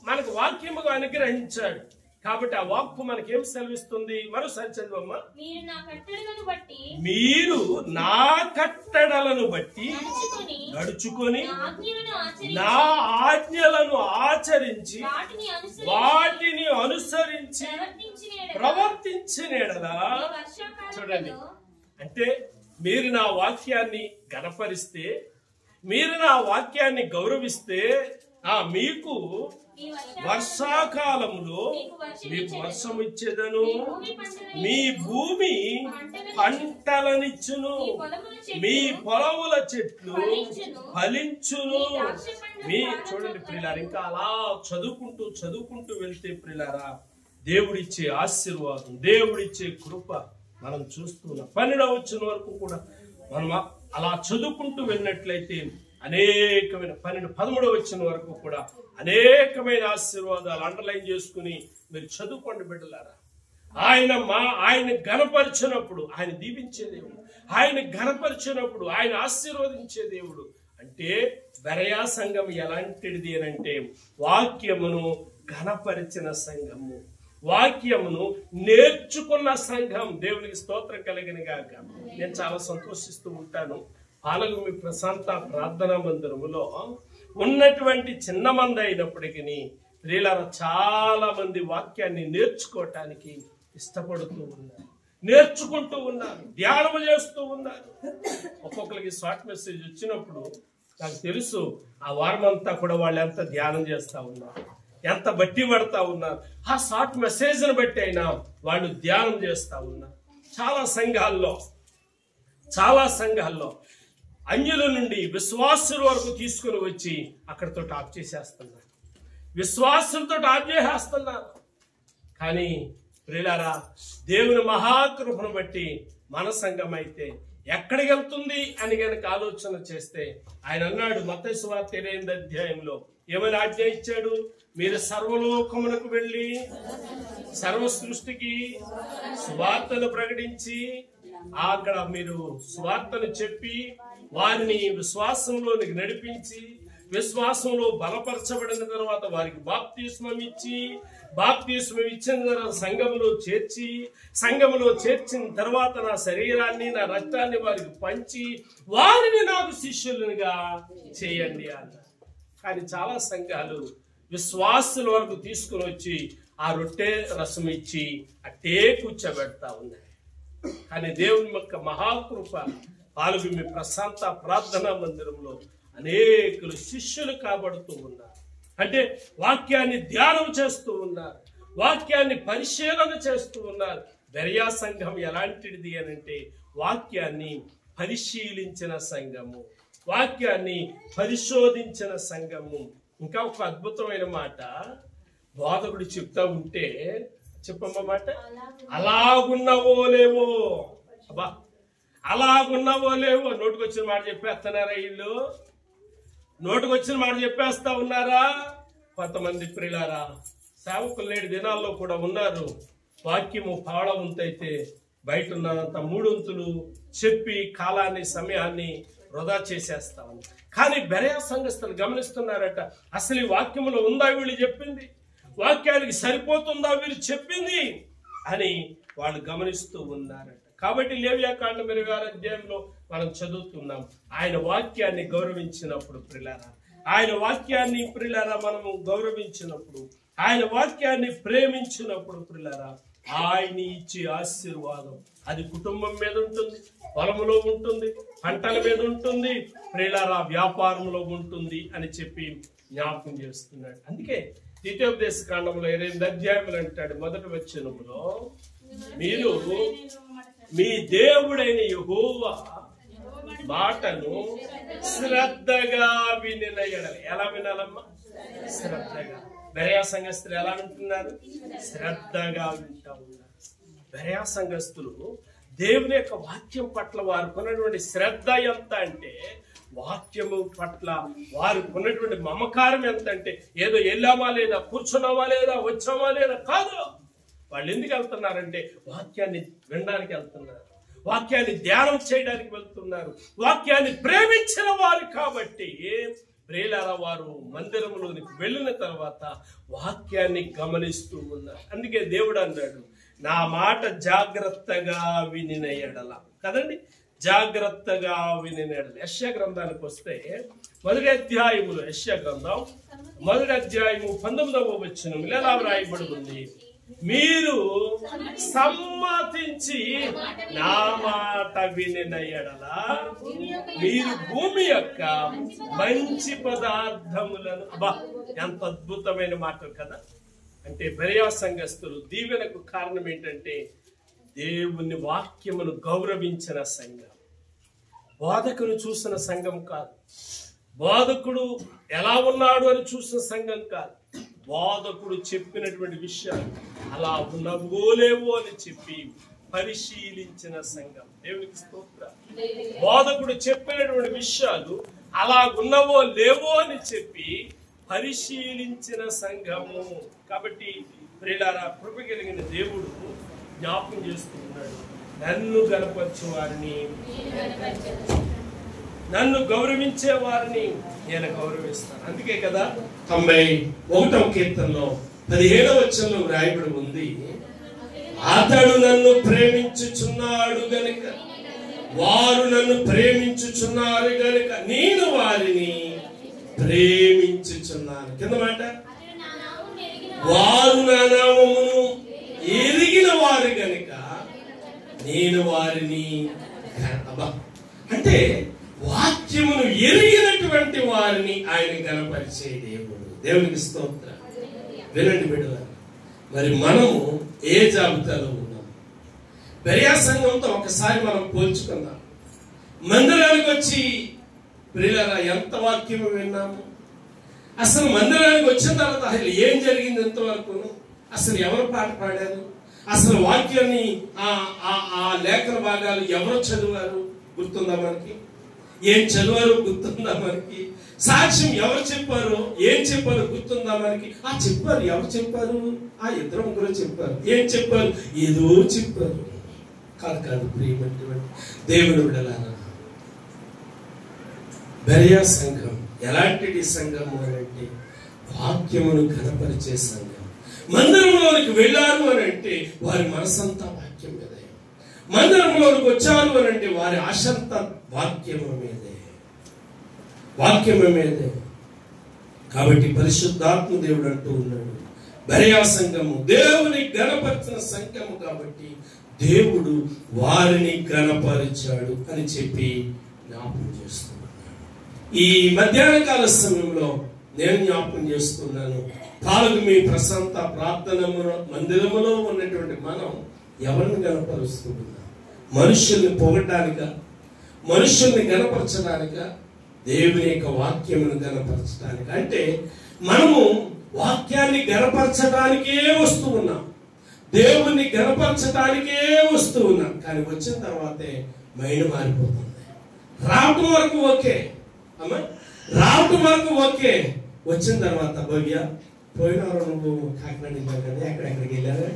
మనకు వాక్యముగా అనుగ్రహించాడు. కాబట్టి ఆ వాక్కు మనకేం సెలవిస్తుంది? మరోసారి చదువమ్మా. మీరు నా కట్టడలను బట్టి నడుచుకొని నా ఆజ్ఞలను ఆచరించి వాటిని అనుసరించి ప్రవర్తించిన యెడల. చూడండి, అంటే మీరు నా వాక్యాన్ని గణపరిస్తే, మీరు నా వాక్యాన్ని గౌరవిస్తే, మీకు వర్షాకాలంలో మీకు వర్షం ఇచ్చేదను, మీ భూమి పంటలనిచ్చును, మీ పొలముల చెట్లు ఫలించును. మీ చూడండి ప్రియులారా, ఇంకా అలా చదువుకుంటూ వెళ్తే ప్రియులారా, దేవుడిచ్చే ఆశీర్వాదం, దేవుడిచ్చే కృప మనం చూస్తున్నాం. 12వ వచనం వరకు కూడా మనం అలా చదువుకుంటూ వెళ్ళినట్లయితే అనేకమైన 13వ వచనం వరకు కూడా అనేకమైన ఆశీర్వాదాలు అండర్లైన్ చేసుకుని మీరు చదువుకోండి బిడ్డలారా. ఆయన ఘనపరిచినప్పుడు ఆయన దీవించే దేవుడు, ఆయన ఘనపరిచినప్పుడు ఆయన ఆశీర్వదించే దేవుడు. అంటే బెరయా సంఘం ఎలాంటిది అని అంటే, వాక్యమును ఘనపరిచిన సంఘము, వాక్యమును నేర్చుకున్న సంఘం. దేవునికి స్తోత్రం కలిగిన గాక. నేను చాలా సంతోషిస్తూ ఉంటాను. పాలగుమి ప్రశాంత ప్రార్థనా మందిరములో ఉన్నటువంటి చిన్న మంది అయినప్పటికీ ప్రియులారా, చాలా మంది వాక్యాన్ని నేర్చుకోవటానికి ఇష్టపడుతూ ఉన్నారు, నేర్చుకుంటూ ఉన్నారు, ధ్యానం చేస్తూ ఉన్నారు. ఒక్కొక్కరికి షార్ట్ మెసేజ్ వచ్చినప్పుడు నాకు తెలుసు ఆ వారం అంతా కూడా వాళ్ళు ఎంత ధ్యానం చేస్తా ఉన్నారు, ఎంత బట్టి పడతా ఉన్నారు. ఆ షార్ట్ మెసేజ్ని బట్టి అయినా వాళ్ళు ధ్యానం చేస్తా ఉన్నారు. చాలా సంఘాల్లో అన్యుల నుండి విశ్వాసుల వరకు తీసుకుని వచ్చి అక్కడితో ఆఫ్ చేసేస్తున్నారు, విశ్వాసులతో ఆఫ్ చేసేస్తున్నారు. కానీ ప్రియులారా, దేవుని మహాకృపను బట్టి మన సంఘం అయితే ఎక్కడికి వెళ్తుంది అని కనుక ఆలోచన చేస్తే, ఆయన అన్నాడు మత్తయి సువార్త 8వ అధ్యాయంలో ఏమైనా ఆజ్ఞ ఇచ్చాడు? మీరు సర్వలోకమునకు వెళ్ళి సర్వ సృష్టికి సువార్తను ప్రకటించి, అక్కడ మీరు సువార్తను చెప్పి వారిని విశ్వాసంలోనికి నడిపించి, విశ్వాసంలో బలపరచబడిన తర్వాత వారికి బాప్తిస్మం ఇచ్చి, బాప్తిస్మం ఇచ్చిన తర్వాత సంఘములో చేర్చిన తర్వాత నా శరీరాన్ని నా రక్తాన్ని వారికి పంచి వారిని నాకు శిష్యులుగా చేయండి అన్నారు. కానీ చాలా సంఘాలు విశ్వాసుల వరకు తీసుకుని వచ్చి ఆ రొట్టె రసం ఇచ్చి అట్టే కూర్చోబెడతా ఉన్నాయి. కానీ దేవుని యొక్క మహాకృప పాల్గొని ప్రశాంత ప్రార్థనా మందిరంలో అనేకులు శిష్యులు కాబడుతూ ఉన్నారు. అంటే వాక్యాన్ని ధ్యానం చేస్తూ ఉన్నారు, వాక్యాన్ని పరిశీలన చేస్తూ ఉన్నారు. బెరయా సంఘం ఎలాంటిది అని అంటే, వాక్యాన్ని పరిశీలించిన సంఘము, వాక్యాన్ని పరిశోధించిన సంఘము. ఇంకా ఒక అద్భుతమైన మాట బోధకుడు చెప్తా ఉంటే, చెప్పమ్మ మాట, అలాగున్నవోలేవో. అబ్బా, అలాగున్నవోలేవో. నోటికొచ్చిన మాట చెప్పేస్తున్నారా వీళ్ళు? నోటికొచ్చిన మాట చెప్పేస్తా ఉన్నారా? కొంతమంది ప్రియులారా, సేవకులు నేటి దినాల్లో కూడా ఉన్నారు. వాక్యము పాడ వంతైతే బయట ఉన్నంత 3 వంతులు చెప్పి కాలాన్ని సమయాన్ని వృధా చేసేస్తా ఉంది. కానీ బెరయా సంఘస్థులు గమనిస్తున్నారట, అసలు ఈ వాక్యములో ఉందా వీళ్ళు చెప్పింది, వాక్యానికి సరిపోతుందా వీళ్ళు చెప్పింది అని వాళ్ళు గమనిస్తూ ఉన్నారట. కాబట్టి లేవియాకాండం 26వ అధ్యాయంలో మనం చదువుతున్నాం, ఆయన వాక్యాన్ని గౌరవించినప్పుడు ప్రియులారా, ఆయన వాక్యాన్ని ప్రియులారా మనము గౌరవించినప్పుడు, ఆయన వాక్యాన్ని ప్రేమించినప్పుడు ప్రియులారా, ఆయన ఇచ్చే ఆశీర్వాదం అది కుటుంబం మీద ఉంటుంది, పొలములో ఉంటుంది, పంటల మీద ఉంటుంది, ప్రియులారా వ్యాపారంలో ఉంటుంది అని చెప్పి జ్ఞాపకం చేస్తున్నాడు. అందుకే ద్వితీయోపదేశ కాండంలో 28వ అధ్యాయంలో అంటాడు, మొదటి వచనంలో, మీరు మీ దేవుడైన యెహోవా మాటను శ్రద్ధగా వినిన యెడల. ఎలా వినాలమ్మా? శ్రద్ధగా. బెరయా సంఘస్థులు ఎలా వింటున్నారు? శ్రద్ధగా వింటా ఉన్నారు. బెరయా సంఘస్థులు దేవుని యొక్క వాక్యం పట్ల వారికి ఉన్నటువంటి శ్రద్ధ ఎంత అంటే, వాక్యము పట్ల వారికి ఉన్నటువంటి మమకారం ఎంత అంటే ఏదో వెళ్ళామా లేదా, కూర్చున్నామా లేదా, వచ్చామా లేదా కాదు. వాళ్ళు ఎందుకు వెళ్తున్నారంటే వాక్యాన్ని వినడానికి వెళ్తున్నారు, వాక్యాన్ని ధ్యానం చేయడానికి వెళ్తున్నారు, వాక్యాన్ని ప్రేమించిన వారు కాబట్టి. ప్రియులారా, వారు మందిరంలోనికి వెళ్ళిన తర్వాత వాక్యాన్ని గమనిస్తూ ఉన్నారు. అందుకే దేవుడు అన్నాడు, నా మాట జాగ్రత్తగా వినిన ఎడల. కదండి, జాగ్రత్తగా వినిన ఎడల. యెషయా గ్రంథానికి వస్తే మొదటి అధ్యాయములో, యెషయా గ్రంథం మొదటి అధ్యాయము 19వ వచనం ఇలా రాయబడి ఉంది, మీరు సమ్మతించి నా మాట వినిన ఎడల మీరు భూమి యొక్క మంచి పదార్థములను. అబ్బా, ఎంత అద్భుతమైన మాటలు కదా. అంటే బెరయా సంఘస్థులు దీవెనకు కారణం ఏంటంటే దేవుని వాక్యమును గౌరవించిన సంఘం. బోధకును చూసిన సంఘం కాదు, బోధకుడు ఎలా ఉన్నాడు అని చూసిన సంఘం కాదు. బోధకుడు చెప్పినటువంటి విషయాలు అలా ఉన్నవో లేవో అని చెప్పి పరిశీలించిన సంఘం. దేవునికి స్తోత్రం. బోధకుడు చెప్పినటువంటి విషయాలు అలా ఉన్నవో లేవో అని చెప్పి పరిశీలించిన సంఘము. కాబట్టి ప్రియులారా, కృప కలిగిన దేవుడు జ్ఞాపకం చేస్తున్నాడు, నన్ను గనపరచు వారిని, నన్ను గౌరవించే వారిని నేను గౌరవిస్తాను. అందుకే కదా 91వ కీర్తనలో 17వ వచనంలో రాయబడి ఉంది, అతడు నన్ను ప్రేమించుచున్నాడు గనుక, వారు నన్ను ప్రేమించుచున్నారు గనుక నేను వారిని ప్రేమించుచున్నాను. కింద మాట, వారు నా నామమును ఎరిగిన వారు గనుక నేను వారిని. అంటే వాక్యమును ఎరిగినటువంటి వారిని ఆయన గణపరిచే దేవుడు. దేవునికి స్తోత్రం. వినండి బిడ్డలారా, మరి మనము ఏ జాబితాలో ఉన్నాం? బెరయా సంఘంతో ఒకసారి మనం పోల్చుకుందాం. మందిరానికి వచ్చి ప్రియులారా ఎంత వాక్యము విన్నాము. అసలు మందిరానికి వచ్చిన తర్వాత అసలు ఏం జరిగింది ఎంతవరకు, అసలు ఎవరు పాట పాడారు, అసలు వాక్యాన్ని ఆ లేఖన భాగాలు ఎవరు చదివారు గుర్తుందా మనకి? ఏం చదివారు గుర్తుందా మనకి? సాక్ష్యం ఎవరు చెప్పారు, ఏం చెప్పారు గుర్తుందా మనకి? చెప్పారు, ఎవరు చెప్పారు? ఇద్దరు ముగ్గురు చెప్పారు. ఏం చెప్పారు? ఏదో చెప్పారు. కాదు ప్రియమైనటువంటి దేవుని బిడ్డలారా, బెరయా సంఘం ఎలాంటి సంఘము అంటే వాక్యమును ఘనపరిచే సంఘం. మందిరంలోనికి వెళ్ళారు అని అంటే వారి మనసంతా వాక్యం మీదే, మందిరంలోనికి వచ్చారు అని అంటే వారి ఆశంతా వాక్యము మీదే, వాక్యము మీదే. కాబట్టి పరిశుద్ధాత్మ దేవుడు అంటూ ఉన్నాడు, బెరయా సంఘము దేవుని ఘనపరిచిన సంఘము కాబట్టి దేవుడు వారిని ఘనపరిచాడు అని చెప్పి జ్ఞాపకం చేస్తున్నాడు. ఈ మధ్యాహ్న కాల సమయంలో నేను జ్ఞాపకం చేస్తున్నాను, పాల్గొమి ప్రశాంత ప్రార్థన మందిరములో ఉన్నటువంటి మనం ఎవరిని గణపరుస్తున్నాం? మనుషుల్ని పొగడానిక, మనుషుల్ని గణపరచడానిక, దేవుని యొక్క వాక్యమును గణపరచడానికి? అంటే మనము వాక్యాన్ని గణపరచడానికే వస్తూ ఉన్నాం, దేవుణ్ణి గణపరచడానికే వస్తూ ఉన్నాం. కానీ వచ్చిన తర్వాతే మైండ్ మారిపోతుంది. రావటం వరకు ఓకే అమ్మా, రావటం వరకు ఓకే. వచ్చిన తర్వాత భవ్య పోయిన వారు నువ్వు కాకినాడ కదా, ఎక్కడెక్కడికి వెళ్ళారు,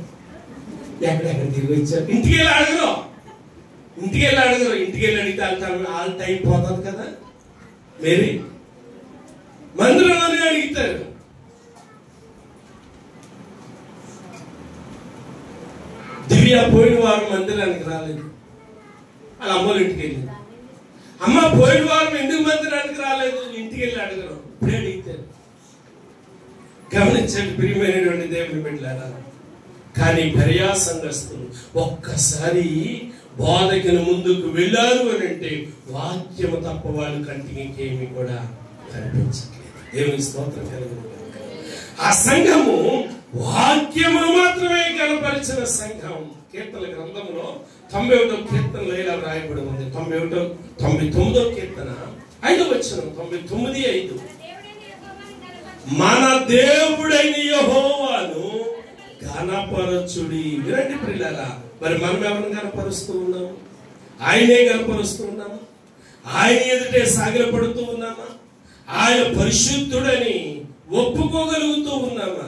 ఎక్కడెక్కడ తిరిగి వచ్చారు, ఇంటికి వెళ్ళి అడగరు, ఇంటికి వెళ్ళి అడగరు. ఇంటికి వెళ్ళి అడిగితే వాళ్ళ టైం పోతుంది కదా. మేరీ మందిరంలోనే అడుగుతారు. దివ్య పోయిన వారు మందిరానికి రాలేదు, వాళ్ళ అమ్మోళ్ళ ఇంటికి వెళ్ళింది. అమ్మ పోయిన వారం ఎందుకు మందిరానికి రాలేదు, ఇంటికి వెళ్ళి అడగరు, ఇప్పుడే అడిగితారు. గమనించండి ప్రియమైనటువంటి దేవుని బిడ్డలారా. కానీ బెరయా సంఘస్థులు ఒక్కసారి బోధకుని ముందుకు వెళ్ళారు అని అంటే వాక్యము తప్ప వాళ్ళు కంటికి ఇంకేమి కూడా కనిపించట్లేదు. దేవుని స్తోత్రం కలుగును. ఆ సంఘము వాక్యమును మాత్రమే కనపరిచిన సంఘం. కీర్తన గ్రంథంలో 91వ కీర్తనలో ఇలా రాయబడి ఉంది. 99వ కీర్తన 5వ వచనం, 99:5, మన దేవుడైన యెహోవాను ఘనపరచుడి. వినండి ప్రియులారా, మరి మనం ఎవరిని కనపరుస్తూ ఉన్నాము? ఆయనే కనపరుస్తూ ఉన్నాము. ఆయన ఎదుటే సాగిలపడుతూ ఉన్నామా? ఆయన పరిశుద్ధుడని ఒప్పుకోగలుగుతూ ఉన్నామా?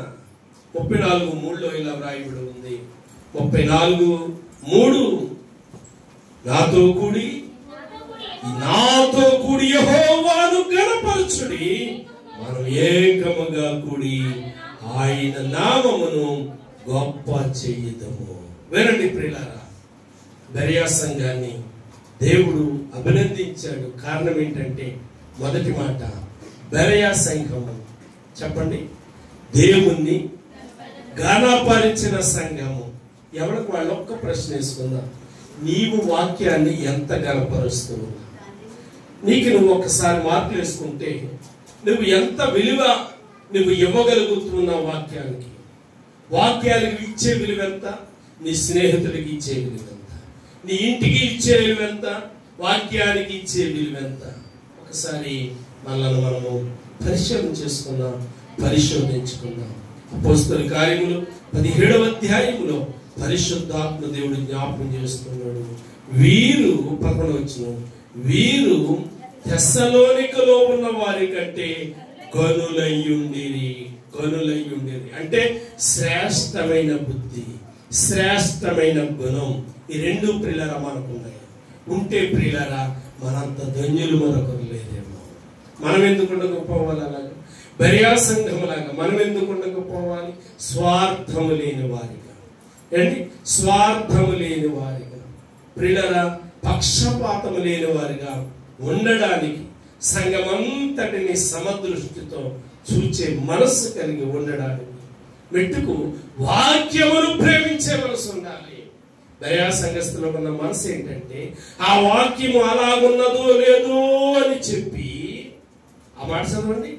34:3 ఇలా వ్రాయబడి ఉంది. 34:3 నాతో కూడి యెహోవాను గణపరచుడి, మనం ఏకముగా కూడి ఆయన నామమును గొప్ప చేయుదము. వినండి ప్రియులారా, బెరియా సంఘాన్ని దేవుడు అభినందించాడు. కారణం ఏంటంటే, మొదటి మాట, బెరియా సంఘము చెప్పండి, దేవుణ్ణి ఘనపరిచిన సంఘము. ఎవరికి వాళ్ళు ఒక్క ప్రశ్న వేసుకుందాం, నీవు వాక్యాన్ని ఎంత ఘనపరుస్తున్నావు? నీకు నువ్వు ఒకసారి మార్కులు వేసుకుంటే నువ్వు ఎంత విలువ నువ్వు ఇవ్వగలుగుతున్నావు వాక్యానికి? వాక్యానికి ఇచ్చే విలువ ఎంత? నీ స్నేహితుడికి ఇచ్చే విలువ ఎంత? నీ ఇంటికి ఇచ్చే విలువ ఎంత? వాక్యానికి ఇచ్చే విలువ ఎంత? ఒకసారి మనల్ని మనము పరిశోధించుకుందాం. అపోస్తలుల కార్యములు 17వ అధ్యాయములో పరిశుద్ధాత్మ దేవుడు జ్ఞాపకం చేస్తున్నాడు. వీరు 11వ వచనం, వీరు తెస్సలోనికలో ఉన్న వారి కంటే గనులయ్యుండిరి. అంటే శ్రేష్టమైన బుద్ధి, శ్రేష్టమైన గుణం, ఈ రెండు ప్రియులారా మనకున్నాయి. ఉంటే ప్రియులారా మనంత ధన్యులు మరొకరు లేదేమో. మనం ఎందుకు ఉండకపోవాలి? అలాగా బెరియా సంఘములాగా మనం ఎందుకు ఉండకపోవాలి? స్వార్థము లేని వారిగా, స్వార్థము లేని వారిగా, ప్రియులారా పక్షపాతము లేని వారిగా ఉండడానికి, సంఘమంతటిని సమదృష్టితో చూచే మనస్సు కలిగి ఉండడానికి, మెట్టుకు వాక్యమును ప్రేమించే మనసు ఉండాలి. బెరియా సంఘస్థులో ఉన్న మనసు ఏంటంటే, ఆ వాక్యము అలాగున్నదో లేదో అని చెప్పి, ఆ మాట చదవండి,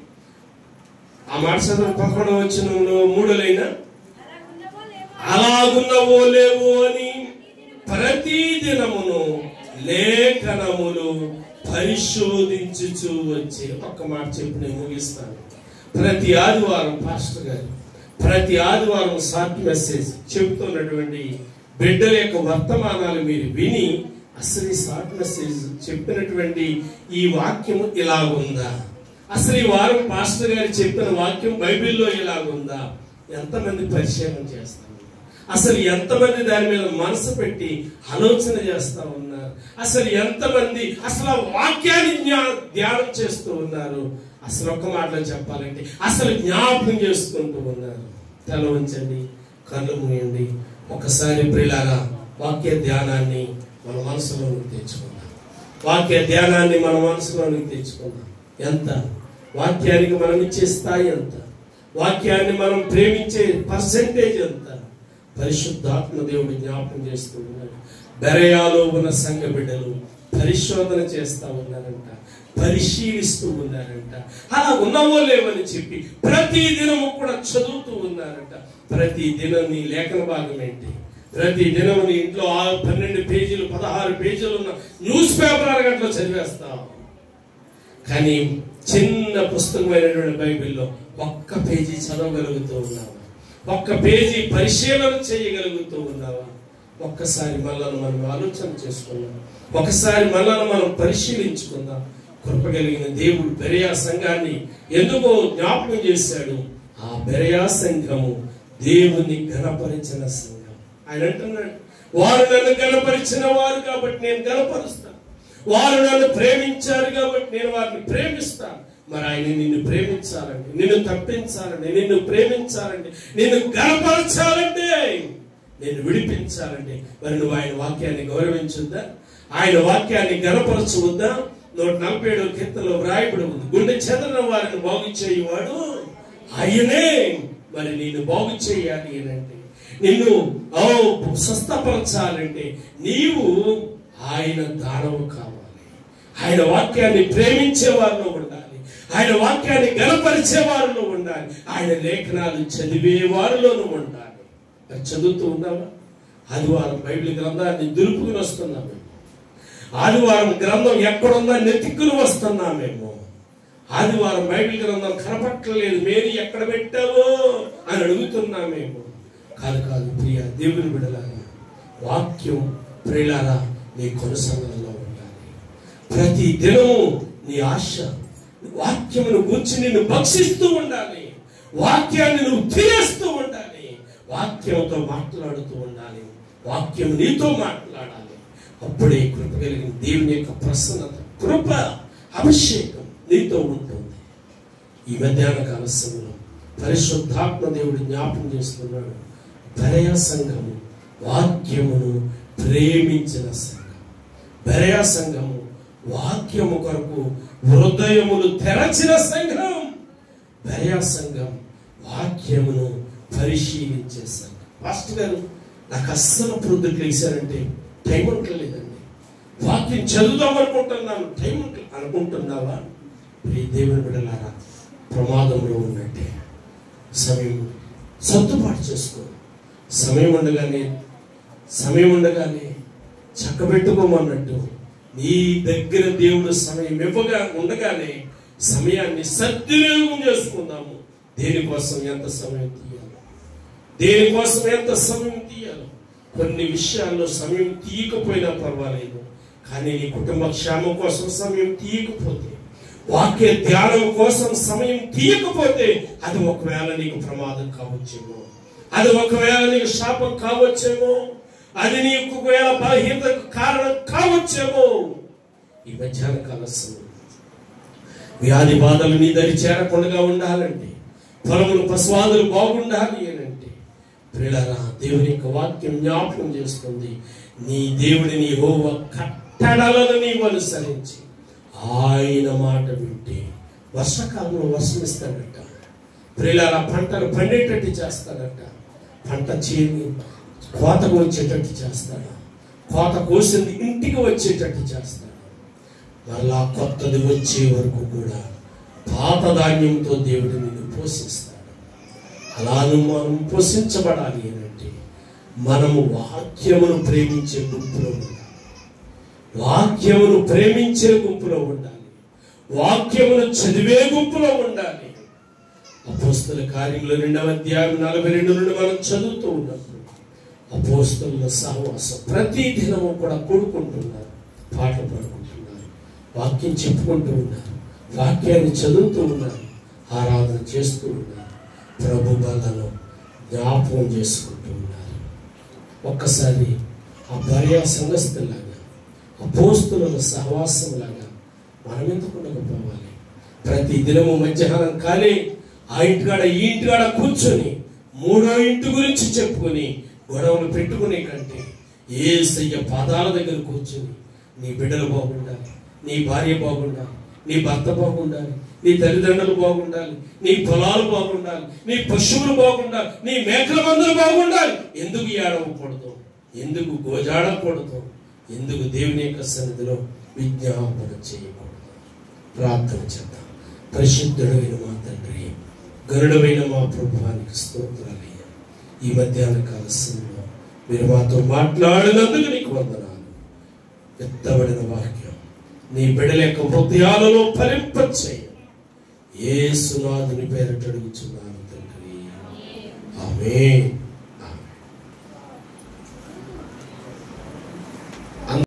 11వ వచనంలో 3 లైన్, అలాగున్నవో లేవో అని ప్రతి దినమును లేఖనములు పరిశోధించుచూ వచ్చే. ఒక్క మాట చెప్పి నేను ముగిస్తాను. ప్రతి ఆదివారం పాస్టర్ గారు ప్రతి ఆదివారం షార్ట్ మెసేజ్ చెప్తున్నటువంటి బిడ్డల యొక్క వర్తమానాలు మీరు విని, అసలు ఈ షార్ట్ మెసేజ్ చెప్పినటువంటి ఈ వాక్యము ఇలాగుందా, అసలు ఈ వారం పాస్టర్ గారు చెప్పిన వాక్యం బైబిల్లో ఇలాగుందా, ఎంతమంది పరిశీలన చేస్తారు? అసలు ఎంతమంది దాని మీద మనసు పెట్టి ఆలోచన చేస్తా ఉన్నారు? అసలు ఎంతమంది అసలు ఆ వాక్యాన్ని ధ్యానం చేస్తూ ఉన్నారు? అసలు ఒక్క మాటలో చెప్పాలంటే అసలు జ్ఞాపకం చేసుకుంటూ ఉన్నారు? తల ఉంచండి, కళ్ళు మూయండి, ఒకసారి ప్రియులారా వాక్య ధ్యానాన్ని మన మనసులోనికి తెచ్చుకుందాం. వాక్య ధ్యానాన్ని మన మనసులోనికి తెచ్చుకుందాం. ఎంత వాక్యానికి మనం ఇచ్చే స్థాయి ఎంత? వాక్యాన్ని మనం ప్రేమించే పర్సెంటేజ్ ఎంత? పరిశుద్ధాత్మ దేవుడు జ్ఞాపకం చేస్తూ ఉన్నాడు. బెరయాలో ఉన్న సంఘ బిడ్డలు పరిశోధన చేస్తా ఉన్నారంట, పరిశీలిస్తూ ఉన్నారంట. అలా ఉన్నవో లేవని చెప్పి ప్రతి దినము కూడా చదువుతూ ఉన్నారంట. ప్రతి దినం నీ లేఖన భాగం ఏంటి? ప్రతి దినం నీ ఇంట్లో 12 పేజీలు 16 పేజీలు ఉన్న న్యూస్ పేపర్ అరగంటలో చదివేస్తావు. కానీ చిన్న పుస్తకమైనటువంటి బైబిల్లో ఒక్క పేజీ చదవగలుగుతూ ఉన్నావా? ఒక్క పేజీ పరిశీలన చేయగలుగుతూ ఉన్నావా? ఒక్కసారి మనల్ని మనం ఆలోచన చేసుకుందాం. ఒకసారి మనల్ని మనం పరిశీలించుకుందాం. కృపగలిగిన దేవుడు బెరయా సంఘాన్ని ఎందుకో జ్ఞాపకం చేశాడు. ఆ బెరయా సంఘము దేవుని ఘనపరిచిన సంఘం. ఆయన అంటున్నాడు, వారు నన్ను ఘనపరిచిన వారు కాబట్టి నేను ఘనపరుస్తాను, వారు నన్ను ప్రేమించారు కాబట్టి నేను వారిని ప్రేమిస్తాను. మరి ఆయన నిన్ను ప్రేమించాలండి, నిన్ను తప్పించాలండి, నిన్ను ప్రేమించాలండి, నిన్ను ఘనపరచాలంటే, నేను విడిపించాలంటే మరి నువ్వు ఆయన వాక్యాన్ని గౌరవించుద్దా? ఆయన వాక్యాన్ని ఘనపరచవద్దా? 147వ కీర్తనలో వ్రాయబడి ఉంది, గుండె చెదరిన వారిని బాగు చేయువాడు ఆయనే. మరి నిన్ను బాగు చేయాలి అంటే, నిన్ను స్వస్థపరచాలంటే నీవు ఆయన దానవు కావాలి. ఆయన వాక్యాన్ని ప్రేమించే వారిలో ఉండాలి, ఆయన వాక్యాన్ని గణపరిచే వారిలో ఉండాలి, ఆయన లేఖనాలు చదివే వారిలోనూ ఉండాలి. మరి చదువుతూ ఉన్నావా? ఆదివారం బైబిల్ గ్రంథాన్ని దులుపుకుని వస్తున్నాము. ఆదివారం గ్రంథం ఎక్కడుందా నెతిక్కుని వస్తున్నామేమో. ఆదివారం బైబిల్ గ్రంథం కనపట్టలేదు, మేరీ ఎక్కడ పెట్టావో అని అడుగుతున్నామేమో. కాదు ప్రియ దేవుని బిడ్డలారా, వాక్యం ప్రియులారా నీ కొనసాగంలో ఉండాలి. ప్రతి దినము నీ ఆశ వాక్యమును గూర్చి నిన్ను భక్షిస్తూ ఉండాలి, వాక్యాన్ని నువ్వు తినేస్తూ ఉండాలి, వాక్యంతో మాట్లాడుతూ ఉండాలి, వాక్యం నీతో మాట్లాడాలి. అప్పుడే కృప కలిగిన దేవుని యొక్క ప్రసన్నత, కృప, అభిషేకం నీతో ఉంటుంది. ఈ మధ్యాహ్న కాల సమయంలో పరిశుద్ధాత్మ దేవుడు జ్ఞాపకం చేస్తున్నాడు. బెరయ సంఘము వాక్యమును ప్రేమించిన సంఘం, బెరయ సంఘము వాక్యము కొరకు హృదయములు తెరచిన సంఘం, బెరయ సంఘం వాక్యమును పరిశీలించే సంఘం. పాస్టర్ గారు, నాకు అస్సలు ప్రొద్దుట్లు వేశారంటే టైం ఉండలేదండి, వాక్యం చదువుదాం అనుకుంటున్నాను, టైం అనుకుంటున్నావా? ఈ దేవుని బిడ్డలారా, ప్రమాదంలో ఉన్నట్టే. సమయం సర్దుబాటు చేసుకో. సమయం ఉండగానే చక్కబెట్టుకోమన్నట్టు నీ దగ్గర దేవుడు సమయం ఉండగానే సమయాన్ని సద్వినియోగం చేసుకుందాము. దేనికోసం ఎంత సమయం తీయాలో, కొన్ని విషయాల్లో సమయం తీయకపోయినా పర్వాలేదు, కానీ నీ కుటుంబ క్షేమం కోసం సమయం తీయకపోతే, వాక్య ధ్యానం కోసం సమయం తీయకపోతే, అది ఒకవేళ నీకు ప్రమాదం కావచ్చేమో, అది ఒకవేళ నీకు శాపం కావచ్చేమో, అది నీకు ఒకవేళ బలహీనతకు కారణం కావచ్చేమో. ఈ మధ్యాహ్న కాల సమయం వ్యాధి బాధలు నీ దరి చేరకుండా ఉండాలంటే, పొలములు పశువాదులు బాగుండాలి అనంటే, ప్రియులారా, దేవుని యొక్క వాక్యం జ్ఞాపకం చేస్తుంది. నీ దేవుడిని యెహోవా కట్టడలను నీవు అనుసరించి ఆయన మాట వింటే వర్షాకాలంలో వర్షం ఇస్తాడట. ప్రియులారా, పంటలు పండేటట్టు చేస్తాడట. పంట చేని కోతకు వచ్చేటట్టు చేస్తాడు, కోత కోసింది ఇంటికి వచ్చేటట్టు చేస్తాడు. మళ్ళా కొత్తది వచ్చే వరకు కూడా పాత ధాన్యంతో దేవుడు నిన్ను పోషిస్తాడు. అలాను మనం పోషించబడాలి అంటే మనము వాక్యమును ప్రేమించే గుంపులో ఉండాలి, వాక్యమును ప్రేమించే గుంపులో ఉండాలి, వాక్యమును చదివే గుంపులో ఉండాలి. అపోస్తల కార్యములు 2వ అధ్యాయం 42 నుండి మనం చదువుతూ ఉన్నప్పుడు అపోస్తలుల సహవాసం ప్రతి దినము కూడా కూడుకుంటున్నారు, పాటలు పాడుకుంటున్నారు, వాక్యం చెప్పుకుంటూ ఉన్నారు, వాక్యాన్ని చదువుతూ ఉన్నారు, ఆరాధన చేస్తూ ఉన్నారు, ప్రభు బలను జ్ఞాపకం చేసుకుంటూ ఉన్నారు. ఒక్కసారి ఆ బెరయ సంఘస్థులాగా, అపోస్తలుల సహవాసం లాగా మనం ఎందుకు ఉండకపోవాలి? ప్రతి దినము మధ్యాహ్నం కాలే ఆ ఇంటికాడ ఈ ఇంటికాడ కూర్చొని 3వ ఇంటి గురించి చెప్పుకొని గొడవలు పెట్టుకునే కంటే యేసయ్య పాదాల దగ్గర కూర్చొని నీ బిడ్డలు బాగుండాలి, నీ భార్య బాగుండాలి, నీ భర్త బాగుండాలి, నీ తల్లిదండ్రులు బాగుండాలి, నీ పొలాలు బాగుండాలి, నీ పశువులు బాగుండాలి, నీ మేకల మందులు బాగుండాలి. ఎందుకు ఏడవకూడదు? ఎందుకు గోజాడకూడదు? ఎందుకు దేవుని యొక్క సన్నిధిలో విజ్ఞాపన చేయకూడదు? ప్రార్థన చేద్దాం. పరిశుద్ధుడైన మా తండ్రి, గరుడమైన మా ప్రభువానికి స్తోత్రాలయ్యా. ఈ మధ్యాహ్న కాల సమయంలో మీరు మాతో మాట్లాడినందుకు నీకు వందనాలు. ఎత్తబడిన వాక్యం నీ బిడ్డల యొక్క హృదయాలలో ఫలింపచేయ యేసునాథుని పేరట అడుగుచున్నాను తండ్రి, ఆమేన్.